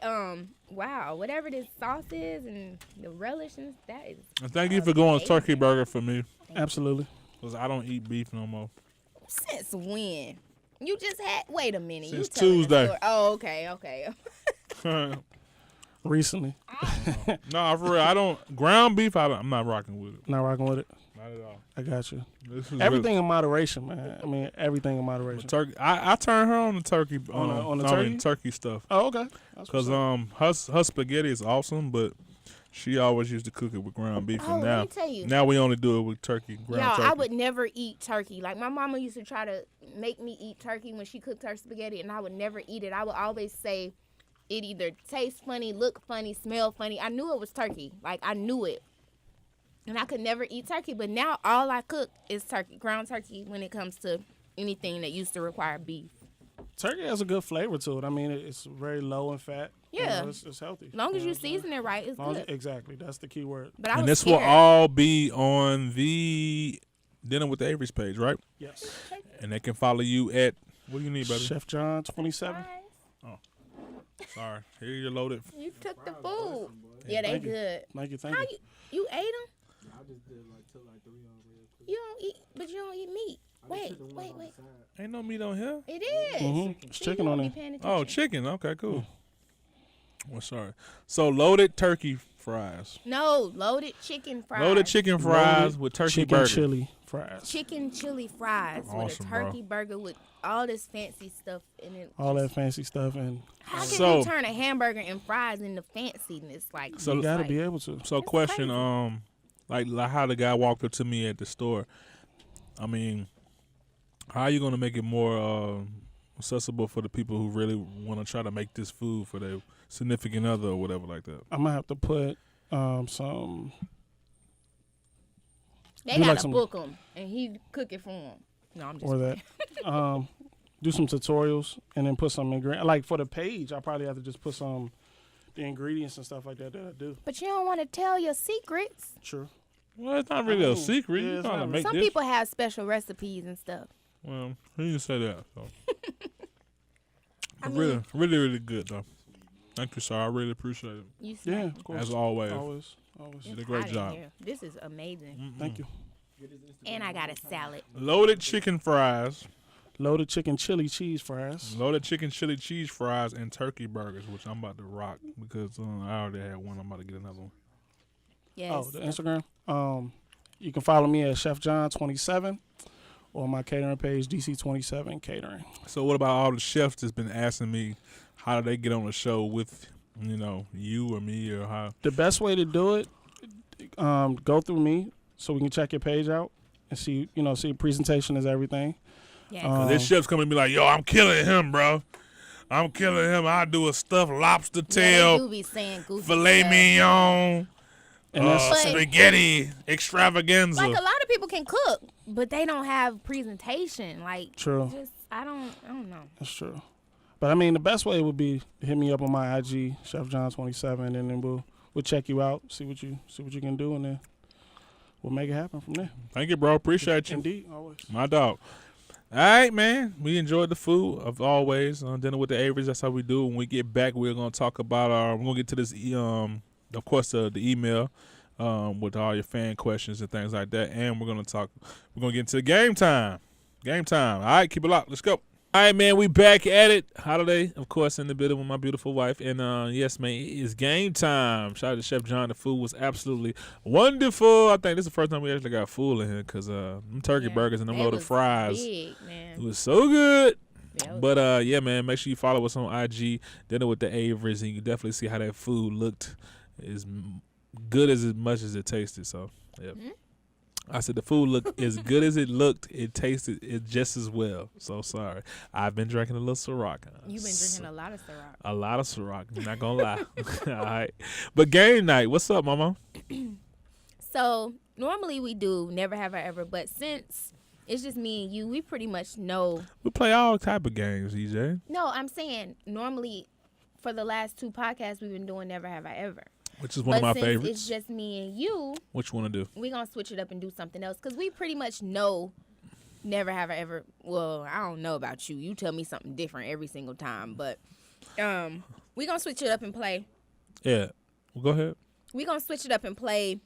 wow, whatever this sauce is and the relish and that is And thank you for going amazing. turkey burger for me, Absolutely. because I don't eat beef no more. since when? You just had wait a minute. Since you telling the Tuesday. story. Oh, okay. Recently. No, for real, I don't. Ground beef, I'm not rocking with it. Not rocking with it. Not at all. I got you. This is Everything in moderation, man. I mean, everything in really, moderation. turkey. I turn her on the turkey. On the I mean, turkey? turkey stuff. Oh, okay. That's Because what's up. her spaghetti is awesome, but she always used to cook it with ground beef. Oh, And let now, me tell you. now we only do it with turkey, ground Y'all, turkey. I would never eat turkey. Like my mama used to try to make me eat turkey when she cooked her spaghetti, and I would never eat it. I would always say it either tastes funny, look funny, smell funny. I knew it was turkey. Like I knew it. And I could never eat turkey, but now all I cook is turkey, ground turkey when it comes to anything that used to require beef. Turkey has a good flavor to it. I mean, it's very low in fat. You Yeah. know, it's healthy. As long as know you what I'm saying? season it right, it's Long as- good. exactly. That's the key word. But I And was this will scared. all be on the Dinner with the Averys page, right? Yes. And they can follow you at, what do you need, baby? Chef John 27. Sorry. Here you're loaded. You took the food. Yeah, they Thank you. good. Thank you. Thank How you. you ate them? I just did took 3 on real quick. You don't eat, but you don't eat meat. Wait. Ain't no meat on here. It is. It's See, chicken you on won't there. be paying Oh, attention. chicken. Okay, cool. Well, sorry. So loaded turkey fries. No, loaded chicken fries. Loaded chicken fries Loaded with turkey chicken burger. chili fries. Chicken chili fries with a Awesome, bro. turkey burger with all this fancy stuff in it. All that fancy stuff. And How can So- you turn a hamburger and fries into fanciness? Like, So you got to like, be able to. So That's question, crazy. like how the guy walked up to me at the store. I mean, how are you gonna make it more accessible for the people who really want to try to make this food for their significant other or whatever like that? I'm going to have to put some. they do like gotta some- book him and he cook it for them. No, I'm just. Or that. Do some tutorials and then put some ingredients. Like for the page, I probably have to just put some the ingredients and stuff like that I do. But you don't want to tell your secrets. True. Well, it's not really Oh, a secret. yeah, You're it's trying to not- make Some this. people have special recipes and stuff. Well, he didn't say that. So. I really, mean- really, really good though. Thank you, sir. I really appreciate it. You Yeah, snack. of course. As always. Always. It's You did a great hot in job. here. This is amazing. Thank you. And I got a salad. Loaded chicken fries, Loaded chicken chili cheese fries. loaded chicken chili cheese fries, and turkey burgers, which I'm about to rock because I already had one. I'm about to get another one. Yes. Oh, the Instagram? You can follow me at Chef John 27 or my catering page DC27 Catering. So what about all the chefs that's been asking me how do they get on the show with, you or me or how? The best way to do it, go through me so we can check your page out and see, see presentation is everything. Yeah. Cause there's chefs coming to be like, yo, I'm killing him, bro. I'm killing him. I do a stuffed lobster Yeah, tail, they do be saying goofy filet stuff. mignon, And that's spaghetti extravaganza. Like a lot of people can cook, but they don't have presentation. Like true. just I don't know. That's true. But I mean, the best way would be to hit me up on my IG, Chef John 27, and then we'll check you out, see what you can do, and then we'll make it happen from there. Thank you, bro. Appreciate you. Indeed, always. My dog. All right, man. We enjoyed the food of always. Dinner with the Averys. That's how we do. When we get back, we're gonna talk about we're gonna get to this. Of course, the email with all your fan questions and things like that, and we're gonna get into game time. Game time. All right, keep it locked. Let's go. All right, man. We back at it. Holiday, of course, in the building with my beautiful wife, and yes, man, it is game time. Shout out to Chef John. The food was absolutely wonderful. I think this is the first time we actually got food in here because them turkey burgers and them loaded fries. Big, man. It was so good. Yeah, it was But yeah, man, make sure you follow us on IG, Dinner with the Averys, and you can definitely see how that food looked as good as much as it tasted. So, yeah. Mhm. I said the food looked as good as it looked. It tasted it just as well. So sorry. I've been drinking a little Ciroc. You've been drinking a lot of Ciroc. A lot of Ciroc. I'm not gonna lie. All right. But game night. What's up, Mama? So normally we do Never Have I Ever, but since it's just me and you, we pretty much know. We play all type of games, EJ. No, I'm saying normally for the last 2 podcasts we've been doing Never Have I Ever. Which is one of my since favorites. it's just me and you, What you want to do? we're going to switch it up and do something else because we pretty much know Never Have I Ever. Well, I don't know about you. You tell me something different every single time, but we're going to switch it up and play. Yeah. Well, go ahead. We're going to switch it up and play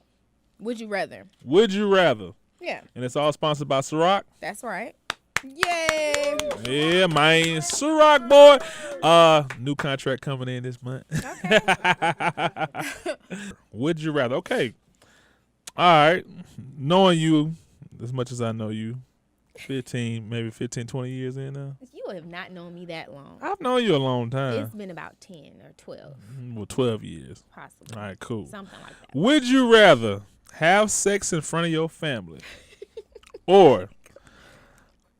Would You Rather. Would you rather? Yeah, And it's all sponsored by Ciroc. that's right. Yay! Yeah, man. Ciroc, boy. New contract coming in this month. Okay. Would you rather? Okay. All right. Knowing you as much as I know you, 20 years in now. You have not known me that long. I've known you a long time. It's been about 10 or 12, Well, 12 years. possibly. All right, cool. Something like that. Would you rather have sex in front of your family or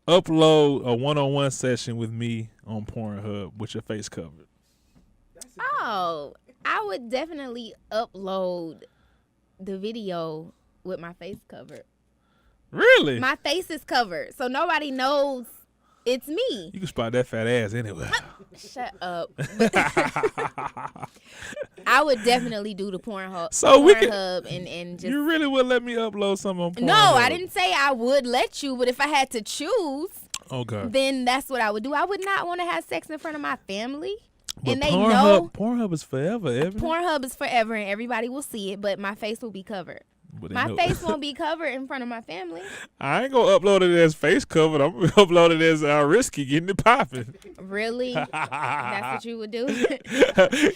upload a one-on-one session with me on Pornhub with your face covered? Oh, I would definitely upload the video with my face covered. Really? My face is covered, so nobody knows it's me. You can spot that fat ass anyway. Shut up. I would definitely do the Pornhub, So we can- Pornhub and just. You really would let me upload something on Pornhub? No, I didn't say I would let you, but if I had to choose, Okay. then that's what I would do. I would not want to have sex in front of my family. But and they know Pornhub is forever, Evan. Pornhub is forever and everybody will see it, but my face will be covered. But they My know- face won't be covered in front of my family. I ain't gonna upload it as face covered. I'm gonna upload it as risky, getting it popping. Really? That's what you would do?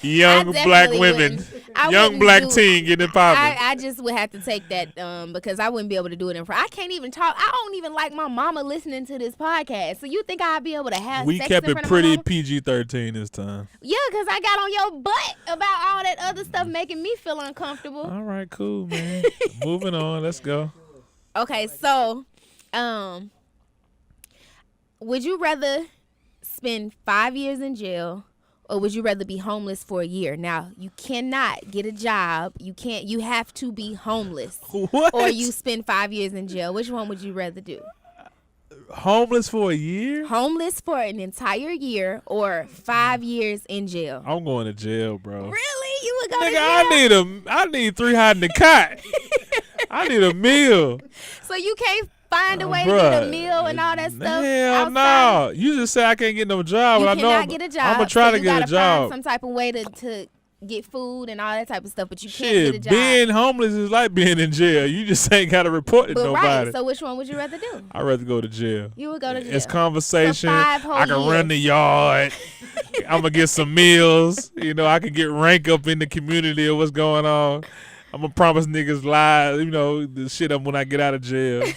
Young I black definitely women, wouldn't. I young wouldn't black do- teen getting it popping. I just would have to take that because I wouldn't be able to do it in front. I can't even talk. I don't even like my mama listening to this podcast. So you think I'd be able to have We sex kept in it front pretty of my mama? PG-13 this time. Yeah, because I got on your butt about all that other stuff making me feel uncomfortable. All right, cool, man. Moving on. Let's go. Okay, so would you rather spend 5 years in jail or would you rather be homeless for a year? Now, you cannot get a job. You have to be homeless. What? Or you spend 5 years in jail. Which one would you rather do? Homeless for a year? Homeless for an entire year or 5 years in jail? I'm going to jail, bro. Really? You would go to Nigga, jail? I need 3 hot in the cot. I need a meal. So you can't find a way to get a meal and all that stuff? Hell outside? no. You just say I can't get no job. You but I know cannot get a job. I'm going to try so to you get a gotta job. Find some type of way to get food and all that type of stuff, but you can't Shit, get a job. being homeless is like being in jail. You just ain't got to report to But nobody. right, so which one would you rather do? I'd rather go to jail. You would go to jail. It's conversation. For 5 whole I can years. run the yard. I'm going to get some meals. You know, I can get rank up in the community of what's going on. I'm gonna promise niggas lies, the shit up when I get out of jail.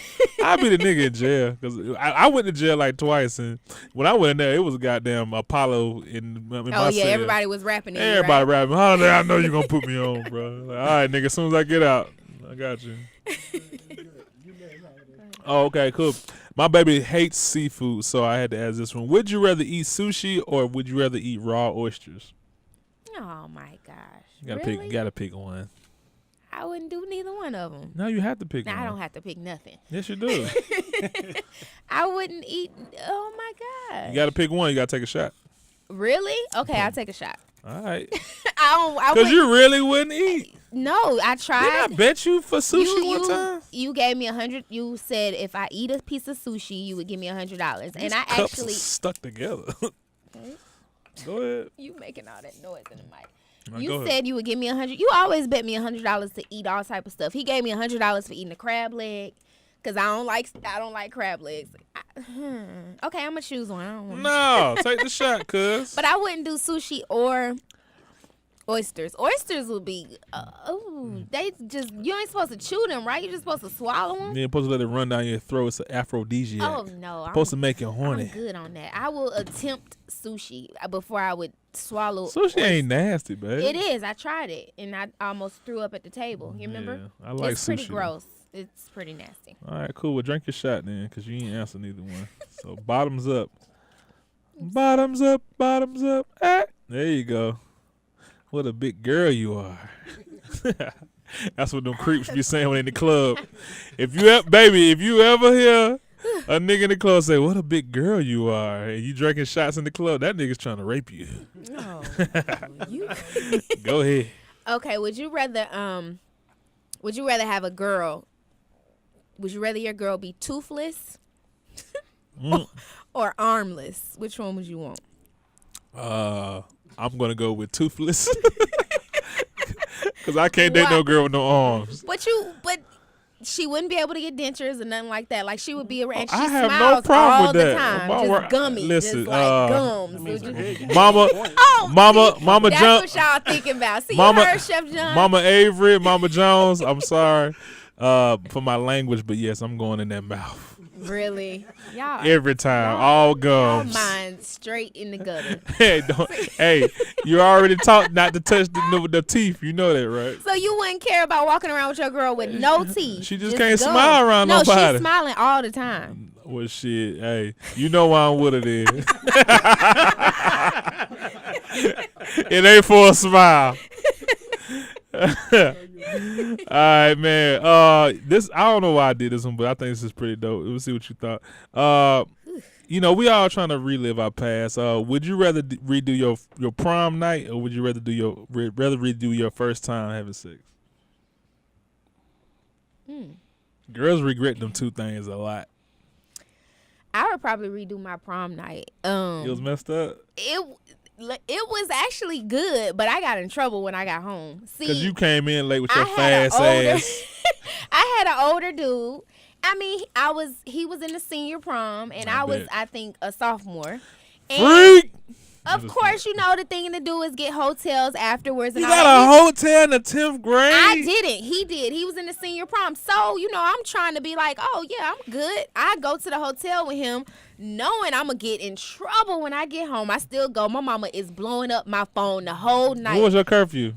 I'll be the nigga in jail because I went to jail like twice, and when I went in there, it was a goddamn Apollo in my cell. Everybody was rapping. Everybody rapping. I know you gonna put me on, bro. Like, all right, nigga. As soon as I get out, I got you. Oh, okay, cool. My baby hates seafood, so I had to ask this one. Would you rather eat sushi or would you rather eat raw oysters? Oh my gosh! You gotta pick one. I wouldn't do neither one of them. No, you have to pick one. I don't have to pick nothing. Yes, you do. I wouldn't eat. Oh my god! You gotta pick one. You gotta take a shot. Really? Okay, I'll take a shot. All right. Because you really wouldn't eat. No, I tried. Didn't I bet you for sushi one time? You gave me $100. You said if I eat a piece of sushi, you would give me $100, and I cups actually are stuck together. Okay. Go ahead. You making all that noise in the mic. Right, You said you would give me $100. You always bet me $100 to eat all type of stuff. He gave me $100 for eating a crab leg, cause I don't like crab legs. Okay, I'm gonna choose one. I don't want No, take the shot, cuz. But I wouldn't do sushi or oysters. Oysters would be, they just, you ain't supposed to chew them, right? You're just supposed to swallow them. You're supposed to let it run down your throat. It's an aphrodisiac. Oh no, Supposed to make you horny. I'm good on that. I will attempt sushi before I would swallow. Sushi ain't nasty, babe. It is. I tried it and I almost threw up at the table. You remember? Yeah, I like it's sushi. Pretty gross. It's pretty nasty. All right, cool. Well, drink your shot then, because you ain't answer neither one. So bottoms up. Bottoms up, bottoms up. Ah, there you go. What a big girl you are. That's what them creeps be saying when in the club. If you ever hear a nigga in the club say, "What a big girl you are," and you drinking shots in the club, that nigga's trying to rape you. No, you. Go ahead. Okay, would you rather have a girl? Would you rather your girl be toothless or armless? Which one would you want? I'm gonna go with toothless. Cause I can't date no girl with no arms. But she wouldn't be able to get dentures or nothing like that. Like she would be around. She I have smiles no problem all with the that. time, just gummy, Listen, just like gums. Mama That's John. what y'all thinking about. See, Mama, you heard Chef John. Mama Avery, Mama Jones. I'm sorry for my language, but yes, I'm going in that mouth. Really, y'all. Every time, all gums. Y'all mind straight in the gutter. Hey, you already taught not to touch the teeth. You know that, right? So you wouldn't care about walking around with your girl with no teeth. She just can't gum. smile around no, nobody. No, she's smiling all the time. Well, shit. Hey, you know why I'm with her then. It ain't for a smile. All right, man. This I don't know why I did this one, but I think this is pretty dope. Let's see what you thought. We all trying to relive our past. Would you rather redo your prom night, or would you rather redo your first time having sex? Girls regret them two things a lot. I would probably redo my prom night. It was messed up. It was actually good, but I got in trouble when I got home. See, because you came in late with your fast ass. I had an older dude. I mean, he was in the senior prom, and I was, I think, a sophomore. And Freak! Of course, the thing to do is get hotels afterwards. And you got a hotel in the 10th grade? I didn't. He did. He was in the senior prom. So, I'm trying to be like, oh, yeah, I'm good. I go to the hotel with him knowing I'm going to get in trouble when I get home. I still go. My mama is blowing up my phone the whole night. What was your curfew?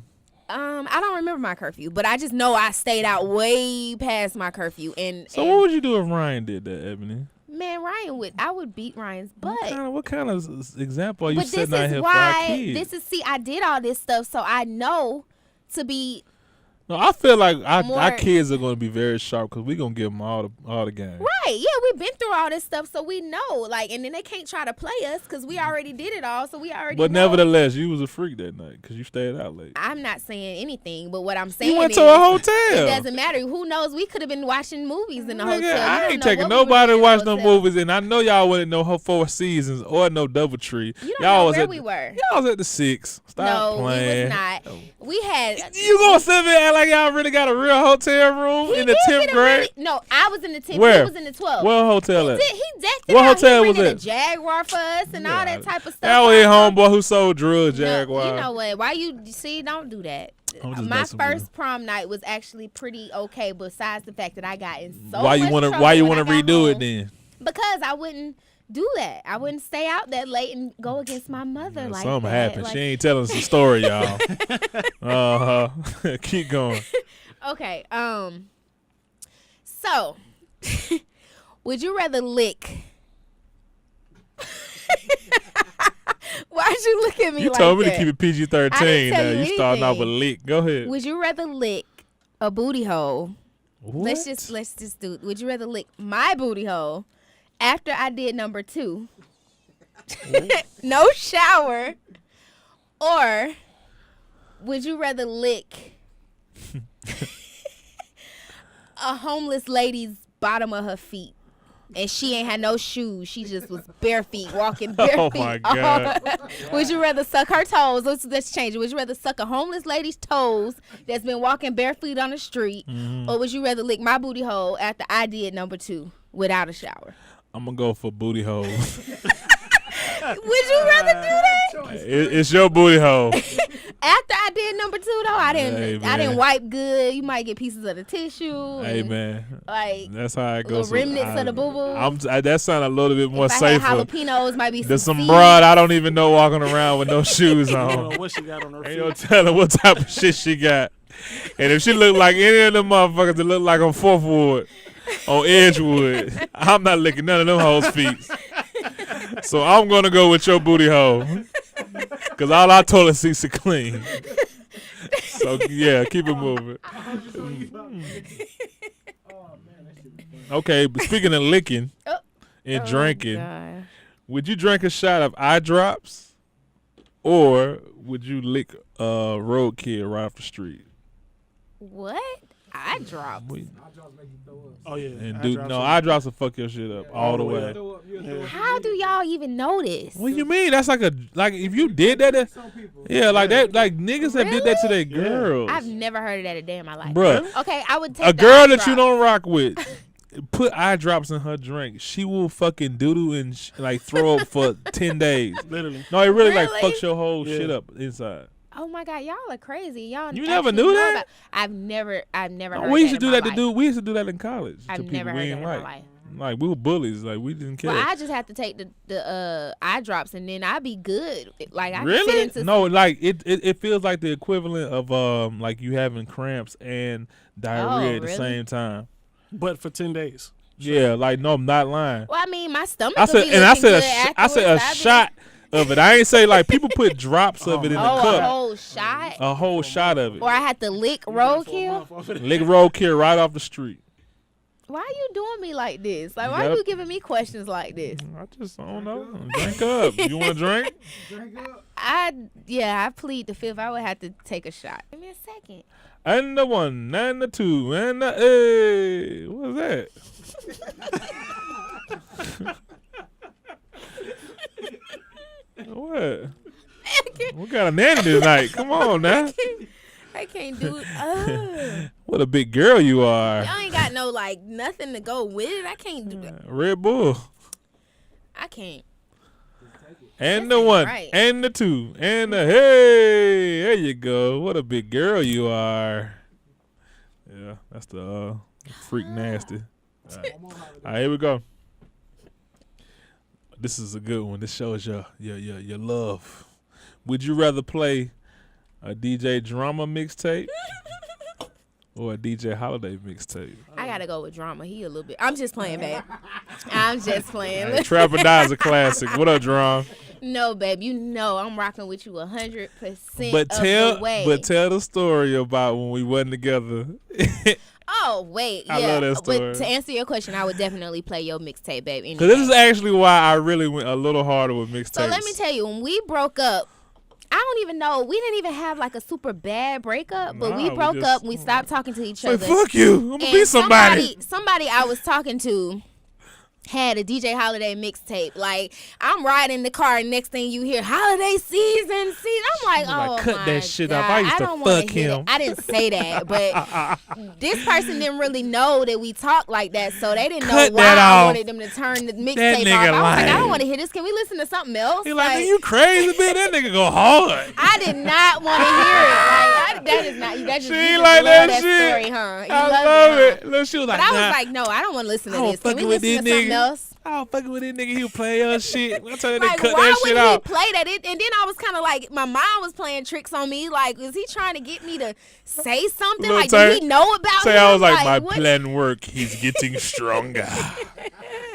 I don't remember my curfew, but I just know I stayed out way past my curfew. So what would you do if Ryan did that, Ebony? Man, I would beat Ryan's butt. What kind of example are you setting out here for our kids? I did all this stuff so I know to be. No, I feel like our kids are going to be very sharp because we're going to give them all the game. Right. Yeah, we've been through all this stuff, so we know. And then they can't try to play us because we already did it all, so we already know. Nevertheless, you was a freak that night because you stayed out late. I'm not saying anything, but what I'm saying is. You went to a hotel. It doesn't matter. Who knows? We could have been watching movies in the hotel. I ain't taking nobody to watch no movies, and I know y'all wasn't no Four Seasons or no DoubleTree. You don't know where we were. Y'all was at the 6. Stop playing. No, we was not. We had. You gonna sit there and act like y'all really got a real hotel room in the 10th grade? No, I was in the 10th. Where? He was in the 12th. What hotel at? That What hotel was rented it? a Jaguar for us and all that type of stuff. That was his homeboy who sold drugs, Jaguar. You know what? Why you see? Don't do that. My first prom night was actually pretty okay. Besides the fact that I got in so why much you want to trouble why you when want I to got redo it home. then? Because I wouldn't do that. I wouldn't stay out that late and go against my mother like Something that. happened. Like, She ain't telling us the story, y'all. Keep going. okay. So, would you rather lick? Why'd you look at me You like told me that? to keep it PG-13. I didn't tell Now you you starting off anything. with lick. Go ahead. Would you rather lick a booty hole? What? Let's just do. Would you rather lick my booty hole after I did number 2? No shower, or would you rather lick a homeless lady's bottom of her feet? And she ain't had no shoes. She just was bare feet, walking bare Oh feet. my God. Would you rather suck her toes? Let's change it. Would you rather suck a homeless lady's toes that's been walking bare feet on the street? Or would you rather lick my booty hole after I did number 2 without a shower? I'm going to go for booty hole. Would you rather do that? It's your booty hole. After I did number 2 though, I Hey, didn't man. wipe good. You might get pieces of the tissue. Hey, and, man. Like That's how it little goes. remnants of the boo-boo. That sounds a little bit more if I safer. had jalapenos, might be There's some seeds. broad I don't even know walking around with no shoes I don't on. know what she got on her Ain't no feet. telling what type of shit she got. And if she look like any of them motherfuckers that look like on 4th Ward, on Edgewood, I'm not licking none of them hoes' feet. So I'm going to go with your booty hole. Because all our toilet seats are clean. So, yeah, keep it moving. Okay, but speaking of licking and drinking, God. would you drink a shot of eye drops or would you lick a roadkill right off the street? What? I dropped. Oh yeah. And eye drops will fuck your shit up all the way. How do y'all even know this? What do you mean? That's like if you did that, yeah, like that, like niggas that did that to their girls. I've never heard of that a day in my life. Bruh. Okay, I would take A the girl eye that you drop. don't rock with, put eye drops in her drink. She will fucking doodle and like throw up for 10 days. Literally. No, it really like Really? fucks your whole Yeah. shit up inside. Oh my God, y'all are crazy. Y'all. You never actually knew know that? about- I've never No, heard we used to in do my that to life. do. We used to do that in college. I've to people never we heard that ain't in my like. life. Like we were bullies. Like we didn't care. Well, I just have to take the eye drops and then I'd be good. Like I can Really? fit into No, like it feels like the equivalent of like you having cramps and diarrhea at the really? same time. But for 10 days. Yeah, like no, I'm not lying. Well, I mean, my stomach. I said, will be and I looking said, good I said a afterwards. shot of it. I ain't say like people put drops of it in the Oh, a cup. whole shot. A whole shot of it. Or I had to lick roadkill. Lick roadkill right off the street. Why are you doing me like this? Like, You why are gotta- you giving me questions like this? I don't know. Drink up. You want to drink? I plead the fifth. I would have to take a shot. Give me a second. And the 1, and the 2, and the hey. What's that? What? We got a nanny tonight. Come on now. I can't do it. What a big girl you are. Y'all ain't got no like nothing to go with it. I can't do that. Red Bull. I can't. And This the ain't 1, right. and the 2, and the hey. There you go. What a big girl you are. Yeah, that's the freak nasty. All right, here we go. This is a good one. This shows your love. Would you rather play a DJ Drama mixtape or a DJ Holiday mixtape? I gotta go with drama. He a little bit. I'm just playing, babe. I'm just playing. Hey, Trap or Die is a classic. What up, Drum? No, babe. You know I'm rocking with you 100% But of tell the way. tell the story about when we wasn't together. Oh wait, yeah. I love that story. But to answer your question, I would definitely play your mixtape, babe. Because this is actually why I really went a little harder with mixtapes. So let me tell you, when we broke up, I don't even know. We didn't even have like a super bad breakup, but Nah, we we broke just- up. And we stopped talking to each Like, other. fuck you. I'm gonna And be somebody. Somebody I was talking to had a DJ Holiday mixtape. Like, I'm riding the car, and next thing you hear, holiday season. I'm like, oh, cut my that shit God. off. I used to don't wanna fuck hear him. that. I didn't say that, but this person didn't really know that we talk like that, so they didn't know why I wanted them to turn the mixtape off. I was like, I don't want to hear this. Can we listen to something else? He like, you crazy, bitch? That nigga go hard. I did not want to hear it. Like, that is not. That just, She you just like love that shit. story, huh? You I love it. it. Look, she was like, But I was like, no, I don't want to listen to this. Can we listen to something else? I don't fucking with this nigga. He'll play your shit. I tell you, Like, cut why that would shit he out. play that? And then I was kind of like, my mind was playing tricks on me. Like, is he trying to get me to say something? Look, Like, did he know about say him? I was like, my what? plan work. He's getting stronger.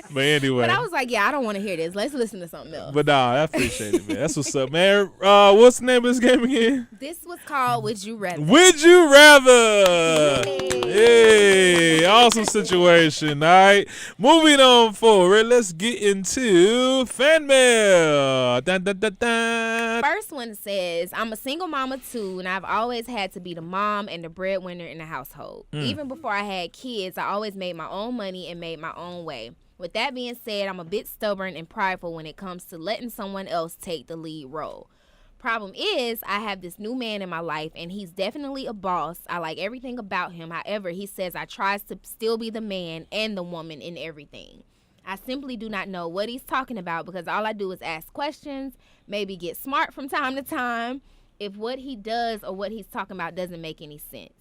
But anyway. But I was like, yeah, I don't want to hear this. Let's listen to something else. But nah, I appreciate it, man. That's what's up, man. What's the name of this game again? This was called Would You Rather. Would you rather? Hey, awesome situation. All right, moving on forward. Let's get into fan mail. Dun, dun, dun, dun. First one says, I'm a single mama too, and I've always had to be the mom and the breadwinner in the household. Even before I had kids, I always made my own money and made my own way. With that being said, I'm a bit stubborn and prideful when it comes to letting someone else take the lead role. Problem is, I have this new man in my life, and he's definitely a boss. I like everything about him. However, he says I tries to still be the man and the woman in everything. I simply do not know what he's talking about because all I do is ask questions, maybe get smart from time to time, if what he does or what he's talking about doesn't make any sense.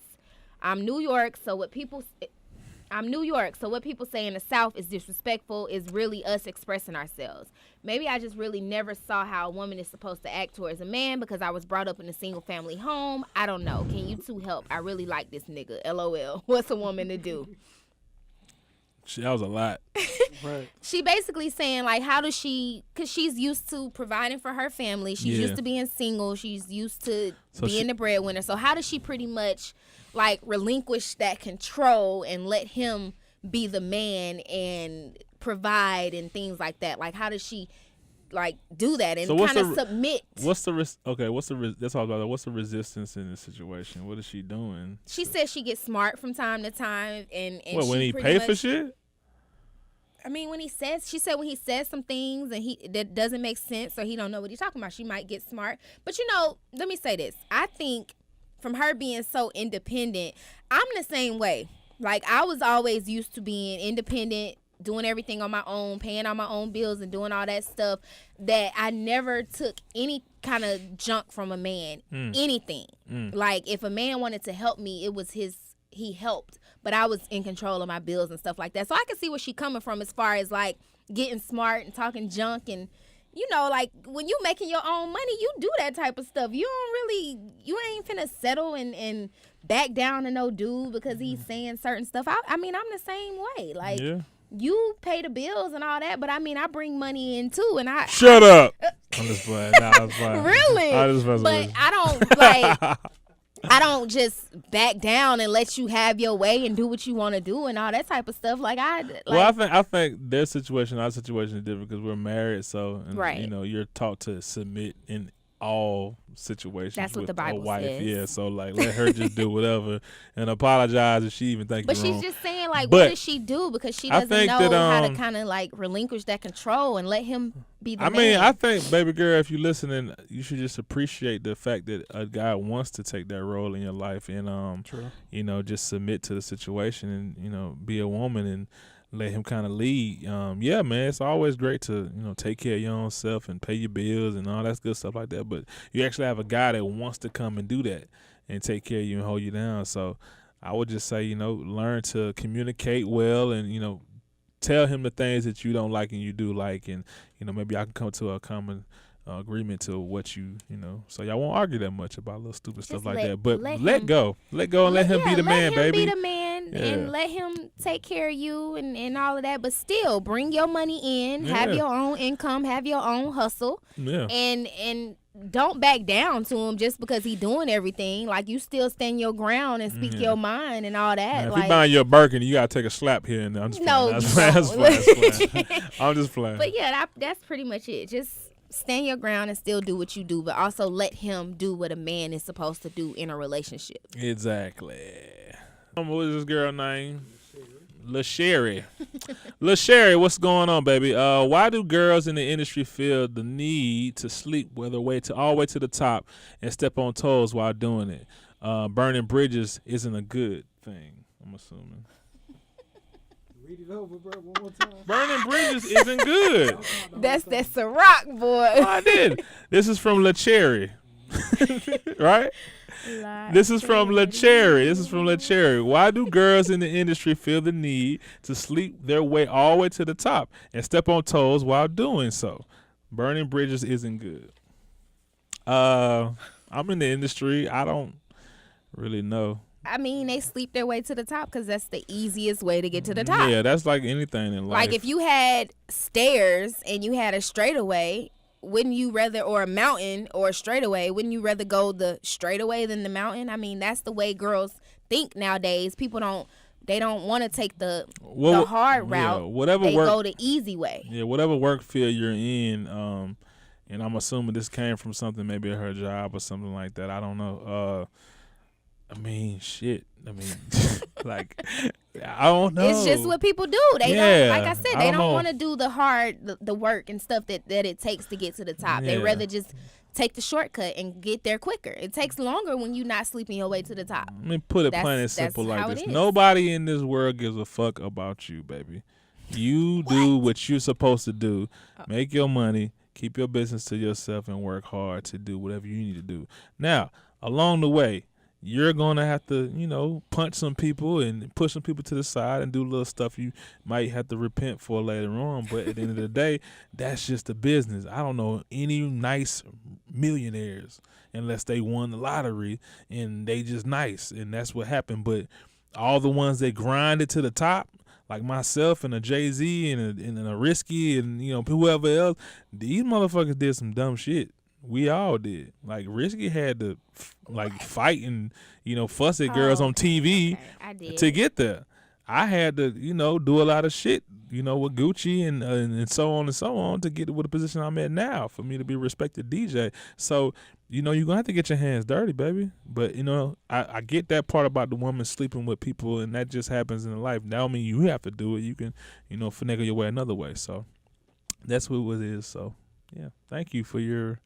I'm New York, so what people say in the South is disrespectful is really us expressing ourselves. Maybe I just really never saw how a woman is supposed to act towards a man because I was brought up in a single family home. I don't know. Can you two help? I really like this nigga. LOL. What's a woman to do? That was a lot. Right. She basically saying, like, how does she, because she's used to providing for her family. She's used to being single. She's used to being the breadwinner. So how does she pretty much, like, relinquish that control and let him be the man and provide and things like that? Like, how does she, like, do that and kind of submit? What's the that's all about. What's the resistance in this situation? What is she doing? She says she gets smart from time to time, and when he pay for shit? I mean, she said when he says some things and that doesn't make sense or he don't know what he's talking about, she might get smart. But let me say this. I think from her being so independent, I'm the same way. Like, I was always used to being independent, doing everything on my own, paying all my own bills and doing all that stuff, that I never took any kind of junk from a man, anything. Like, if a man wanted to help me, it was he helped, but I was in control of my bills and stuff like that. So I can see where she's coming from as far as, like, getting smart and talking junk and, like, when you making your own money, you do that type of stuff. You ain't finna settle and back down to no dude because he's saying certain stuff. I mean, I'm the same way. Like, you pay the bills and all that, but I mean, I bring money in too, and I shut up. I'm just playing. Nah, I'm fine. Really? But I don't like. I don't just back down and let you have your way and do what you want to do and all that type of stuff. Like, I think their situation, our situation is different because we're married. So, right. You're taught to submit in all situations. That's what the Bible says. Yeah, so like let her just do whatever and apologize if she even thinks. But you're wrong. She's just saying, like, what does she do? Because she doesn't know how to kind of like relinquish that control and let him be the man. I mean, I think, baby girl, if you're listening, you should just appreciate the fact that a guy wants to take that role in your life and just submit to the situation and be a woman and let him kind of lead. Yeah, man, it's always great to take care of your own self and pay your bills and all that good stuff like that. But you actually have a guy that wants to come and do that and take care of you and hold you down. So I would just say, learn to communicate well and tell him the things that you don't like and you do like, and maybe I can come to a common agreement to what you so y'all won't argue that much about little stupid stuff like that. But let go and let him be the man, baby. Be the man. And let him take care of you and all of that, but still bring your money in, have your own income, have your own hustle, and don't back down to him just because he doing everything. Like, you still stand your ground and speak your mind and all that. If like, you buying your Birkin, you gotta take a slap here and there. I'm just playing. I'm just playing. But yeah, that's pretty much it. Just stand your ground and still do what you do, but also let him do what a man is supposed to do in a relationship. Exactly. What is this girl name? LaSherry. LaSherry, what's going on, baby? Why do girls in the industry feel the need to sleep all the way to the top and step on toes while doing it? Burning bridges isn't a good thing, I'm assuming. Read it over, bro, one more time. Burning bridges isn't good. That's Ciroc, boy. Oh, I did. This is from LaCherry. Right? This is from LaCherry. Why do girls in the industry feel the need to sleep their way all the way to the top and step on toes while doing so? Burning bridges isn't good. I'm in the industry. I don't really know. I mean, they sleep their way to the top because that's the easiest way to get to the top. Yeah, that's like anything in life. Like if you had stairs and you had a straightaway, wouldn't you rather, or a mountain or a straightaway, wouldn't you rather go the straightaway than the mountain? I mean, that's the way girls think nowadays. People don't want to take the hard route. Yeah, whatever they go the easy way. Yeah, whatever work field you're in, and I'm assuming this came from something, maybe at her job or something like that. I don't know. I mean, shit. I mean, like, I don't know. It's just what people do. They don't, like I said, they don't want to do the hard, the work and stuff that it takes to get to the top. Yeah. They rather just take the shortcut and get there quicker. It takes longer when you're not sleeping your way to the top. Let me put it plain and simple like this. Nobody in this world gives a fuck about you, baby. You do what you're supposed to do. Make your money, keep your business to yourself, and work hard to do whatever you need to do. Now, along the way, you're going to have to, punch some people and push some people to the side and do little stuff you might have to repent for later on. But at the end of the day, that's just the business. I don't know any nice millionaires unless they won the lottery and they just nice. And that's what happened. But all the ones that grinded to the top, like myself and a Jay-Z and a Risky and, whoever else, these motherfuckers did some dumb shit. We all did. Like Risky had to fight and fuss at girls on TV to get there. I had to do a lot of shit with Gucci and so on to get to the position I'm at now for me to be a respected DJ. So you're gonna have to get your hands dirty, baby. But I get that part about the woman sleeping with people, and that just happens in life. That don't mean you have to do it. You can finagle your way another way. So that's what it is. So yeah, thank you for your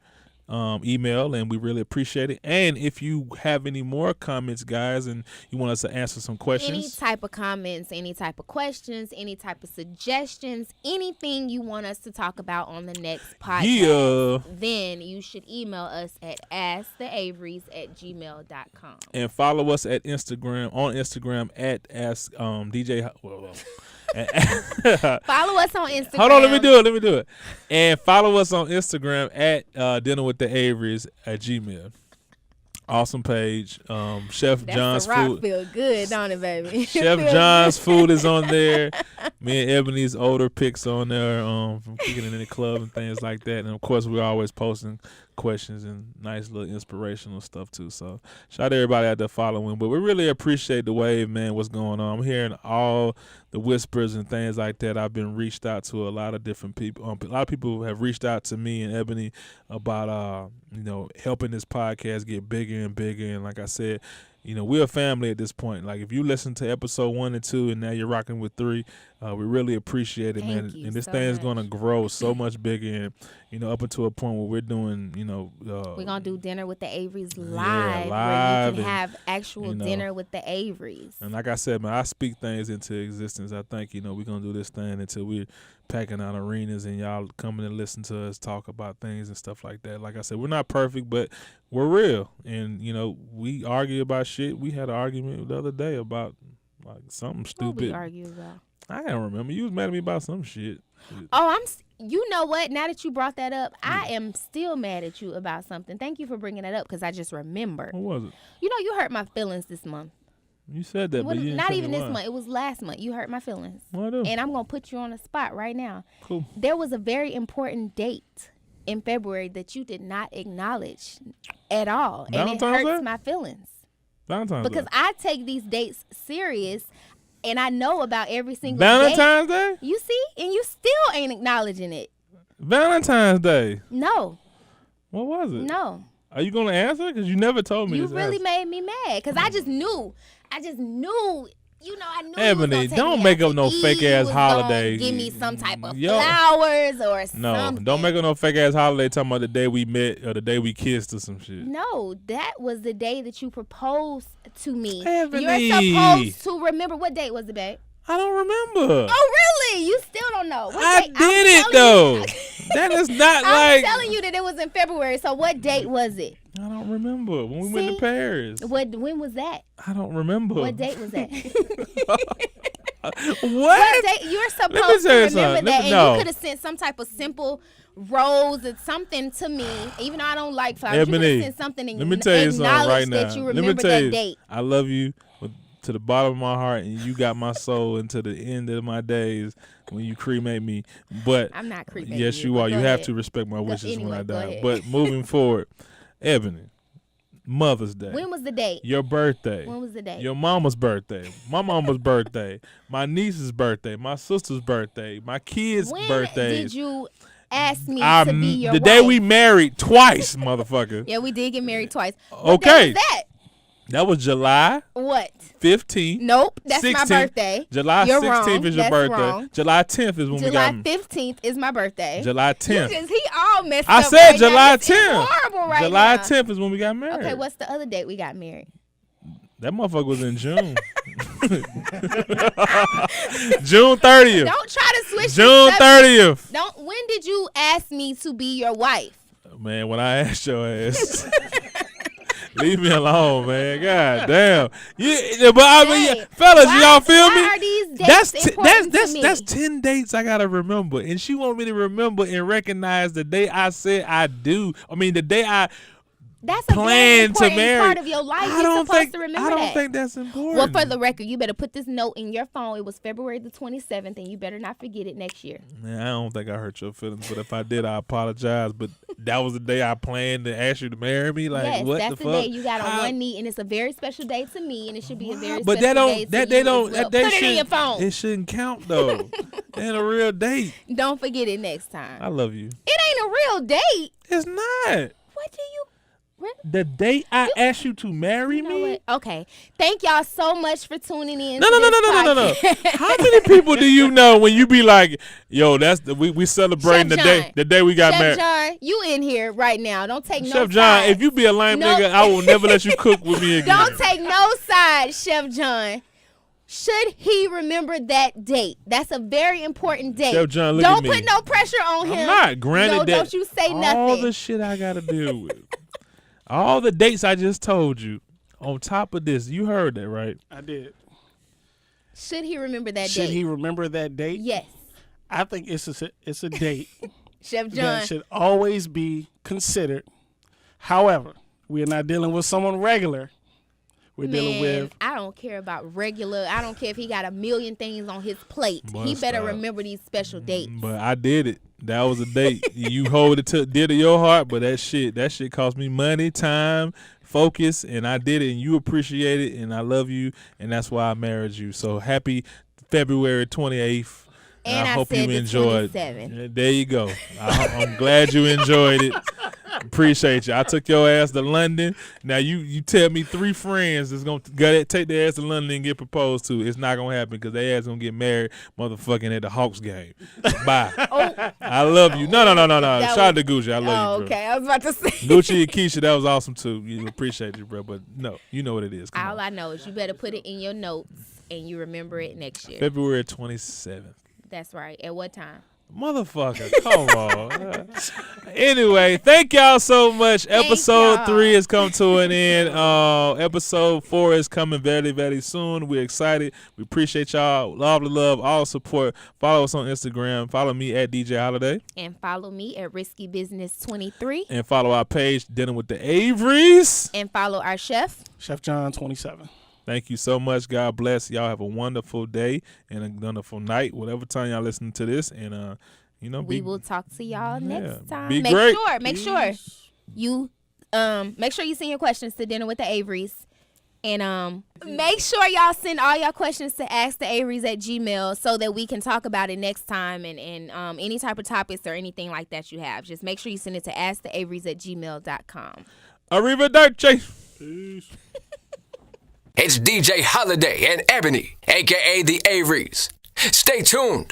email, and we really appreciate it. And if you have any more comments, guys, and you want us to answer some questions, any type of comments, any type of questions, any type of suggestions, anything you want us to talk about on the next podcast, then you should email us at asktheaverys@gmail.com. And follow us at Instagram at askdj. Follow us on Instagram. Hold on, let me do it. And follow us on Instagram at Dinner with the Averys at Gmail. Awesome page. Chef John's food. Feel good, don't it, baby? Chef John's food is on there. Me and Ebony's older pics on there from kicking it in the club and things like that. And of course, we're always posting questions and nice little inspirational stuff too. So shout out to everybody out there following. But we really appreciate the wave, man. What's going on? I'm hearing all the whispers and things like that. I've been reached out to a lot of different people. A lot of people have reached out to me and Ebony about helping this podcast get bigger and bigger. And like I said, we're a family at this point. Like if you listen to episode 1 and 2 and now you're rocking with 3, we really appreciate it, man. And this thing is gonna grow so much bigger, and up until a point where we're doing, we're gonna do Dinner with the Averys live where you can have actual dinner with the Averys. And like I said, man, I speak things into existence. I think we're gonna do this thing until we're packing out arenas and y'all coming and listen to us talk about things and stuff like that. Like I said, we're not perfect, but we're real, and we argue about shit. We had an argument the other day about like something stupid. What we argue about? I can't remember. You was mad at me about some shit. Oh, you know what? Now that you brought that up, I am still mad at you about something. Thank you for bringing that up because I just remembered. What was it? You hurt my feelings this month. You said that, but you didn't not tell even me this why. month. It was last month. You hurt my feelings. What I do? And I'm going to put you on the spot right now. Cool. There was a very important date in February that you did not acknowledge at all. Valentine's and it hurts Day? my feelings. Valentine's Because Day. I take these dates serious, and I know about every single Valentine's date. Day? You see? And you still ain't acknowledging it. Valentine's Day. No. What was it? No. Are you going to answer? Because you never told me You this really answer. made me mad because I just knew You know, I knew Ebony, don't make up no fake ass holiday. Give me some type of flowers or something. Don't make up no fake ass holiday talking about the day we met or the day we kissed or some shit. No, that was the day that you proposed to me. Ebony. You're supposed to remember. What date was it, babe? I don't remember. Oh, really? You still don't know? I did it though. That is not I'm telling you that it was in February. So what date was it? I don't remember when we went to Paris. When was that? I don't remember. What date was that? What date? You're supposed to remember that, and you could have sent some type of simple rose or something to me, even though I don't like flowers. Ebony, you could have sent something and let me tell you something right now. that you remember that date. I love you to the bottom of my heart, and you got my soul into the end of my days when you cremate me. But I'm not cremating. Yes, you are. You have to respect my wishes when I die. But moving forward, Ebony, Mother's Day. When was the date? Your birthday. When was the date? Your mama's birthday. My mama's birthday. My niece's birthday. My sister's birthday. My kids' birthday. When did you ask me to be your wife? The day we married twice, motherfucker. Yeah, we did get married twice. What day was that? That was July. What? 15th. Nope, that's 16th. My birthday. July 16th is your birthday. Wrong. July 10th is when we got July 15th is my birthday. July 10th. He all messed up. I said July 10th. Horrible right July now. 10th is when we got married. Okay, what's the other date we got married? That motherfucker was in June. June 30th. Don't try to switch. June 30th. When did you ask me to be your wife? Man, when I asked your ass. Leave me alone, man. God damn. But I mean, fellas, y'all feel me? Why are these dates important to me? That's 10 dates I gotta remember, and she want me to remember and recognize the day I said I do. I mean, the day I That's a very important part of your life. You're supposed to remember that. I don't think that's important. Well, for the record, you better put this note in your phone. It was February the 27th, and you better not forget it next year. Man, I don't think I hurt your feelings, but if I did, I apologize. But that was the day I planned to ask you to marry me. Like, yes, what that's the the fuck? day you got on one knee, and it's a very special day to me, and it should be a very but special day to you as well. Put it in your phone. It shouldn't count though. It ain't a real date. Don't forget it next time. I love you. It ain't a real date. It's not. What do you? The day I asked you to marry me? What? Okay. Thank y'all so much for tuning in. No. How many people do you know when you be like, yo, we celebrating the day we got married? Chef John, you in here right now. Don't take no Chef John, sides. if you be a lame nigga, I will never let you cook with me again. Don't take no sides, Chef John. Should he remember that date? That's a very important date. Chef John, look don't at me. put no pressure on him. I'm not. Granted that don't you say nothing. all the shit I got to deal with. All the dates I just told you. On top of this, you heard that, right? I did. Should he remember that date? Should he remember that date? Yes. I think it's a date Chef John. that should always be considered. However, we are not dealing with someone regular. We're dealing with. I don't care about regular. I don't care if he got a million things on his plate. He better remember these special dates. But I did it. That was a date. You hold it to dear to your heart, but that shit cost me money, time, focus, and I did it, and you appreciate it, and I love you, and that's why I married you. So happy February 28th. And I hope said you enjoyed. 27th. There you go. I'm glad you enjoyed it. Appreciate you. I took your ass to London. Now you tell me 3 friends that's gonna take their ass to London and get proposed to. It's not gonna happen because their ass gonna get married, motherfucking at the Hawks game. Bye. I love you. No. Shout out to Gucci. I love you, bro. Okay, I was about to say. Gucci and Keisha, that was awesome too. You appreciate you, bro. But no, you know what it is. Come on. I know is you better put it in your notes and you remember it next year. February 27th. That's right. At what time? Motherfucker, come on. Anyway, thank y'all so much. Episode 3 is coming to an end. Episode 4 is coming very, very soon. We're excited. We appreciate y'all. Love, all support. Follow us on Instagram. Follow me at DJ Holiday. And follow me at Risky Business 23. And follow our page, Dinner with the Averys. And follow our chef, Chef John 27. Thank you so much. God bless. Y'all have a wonderful day and a wonderful night, whatever time y'all listen to this. And, we will talk to y'all next time. Be great. Make sure you send your questions to Dinner with the Averys. And make sure y'all send all y'all questions to asktheaverys@gmail.com so that we can talk about it next time and any type of topics or anything like that you have. Just make sure you send it to asktheaverys@gmail.com. Arrivederci. Peace. It's DJ Holiday and Ebony, a.k.a. the Averys. Stay tuned.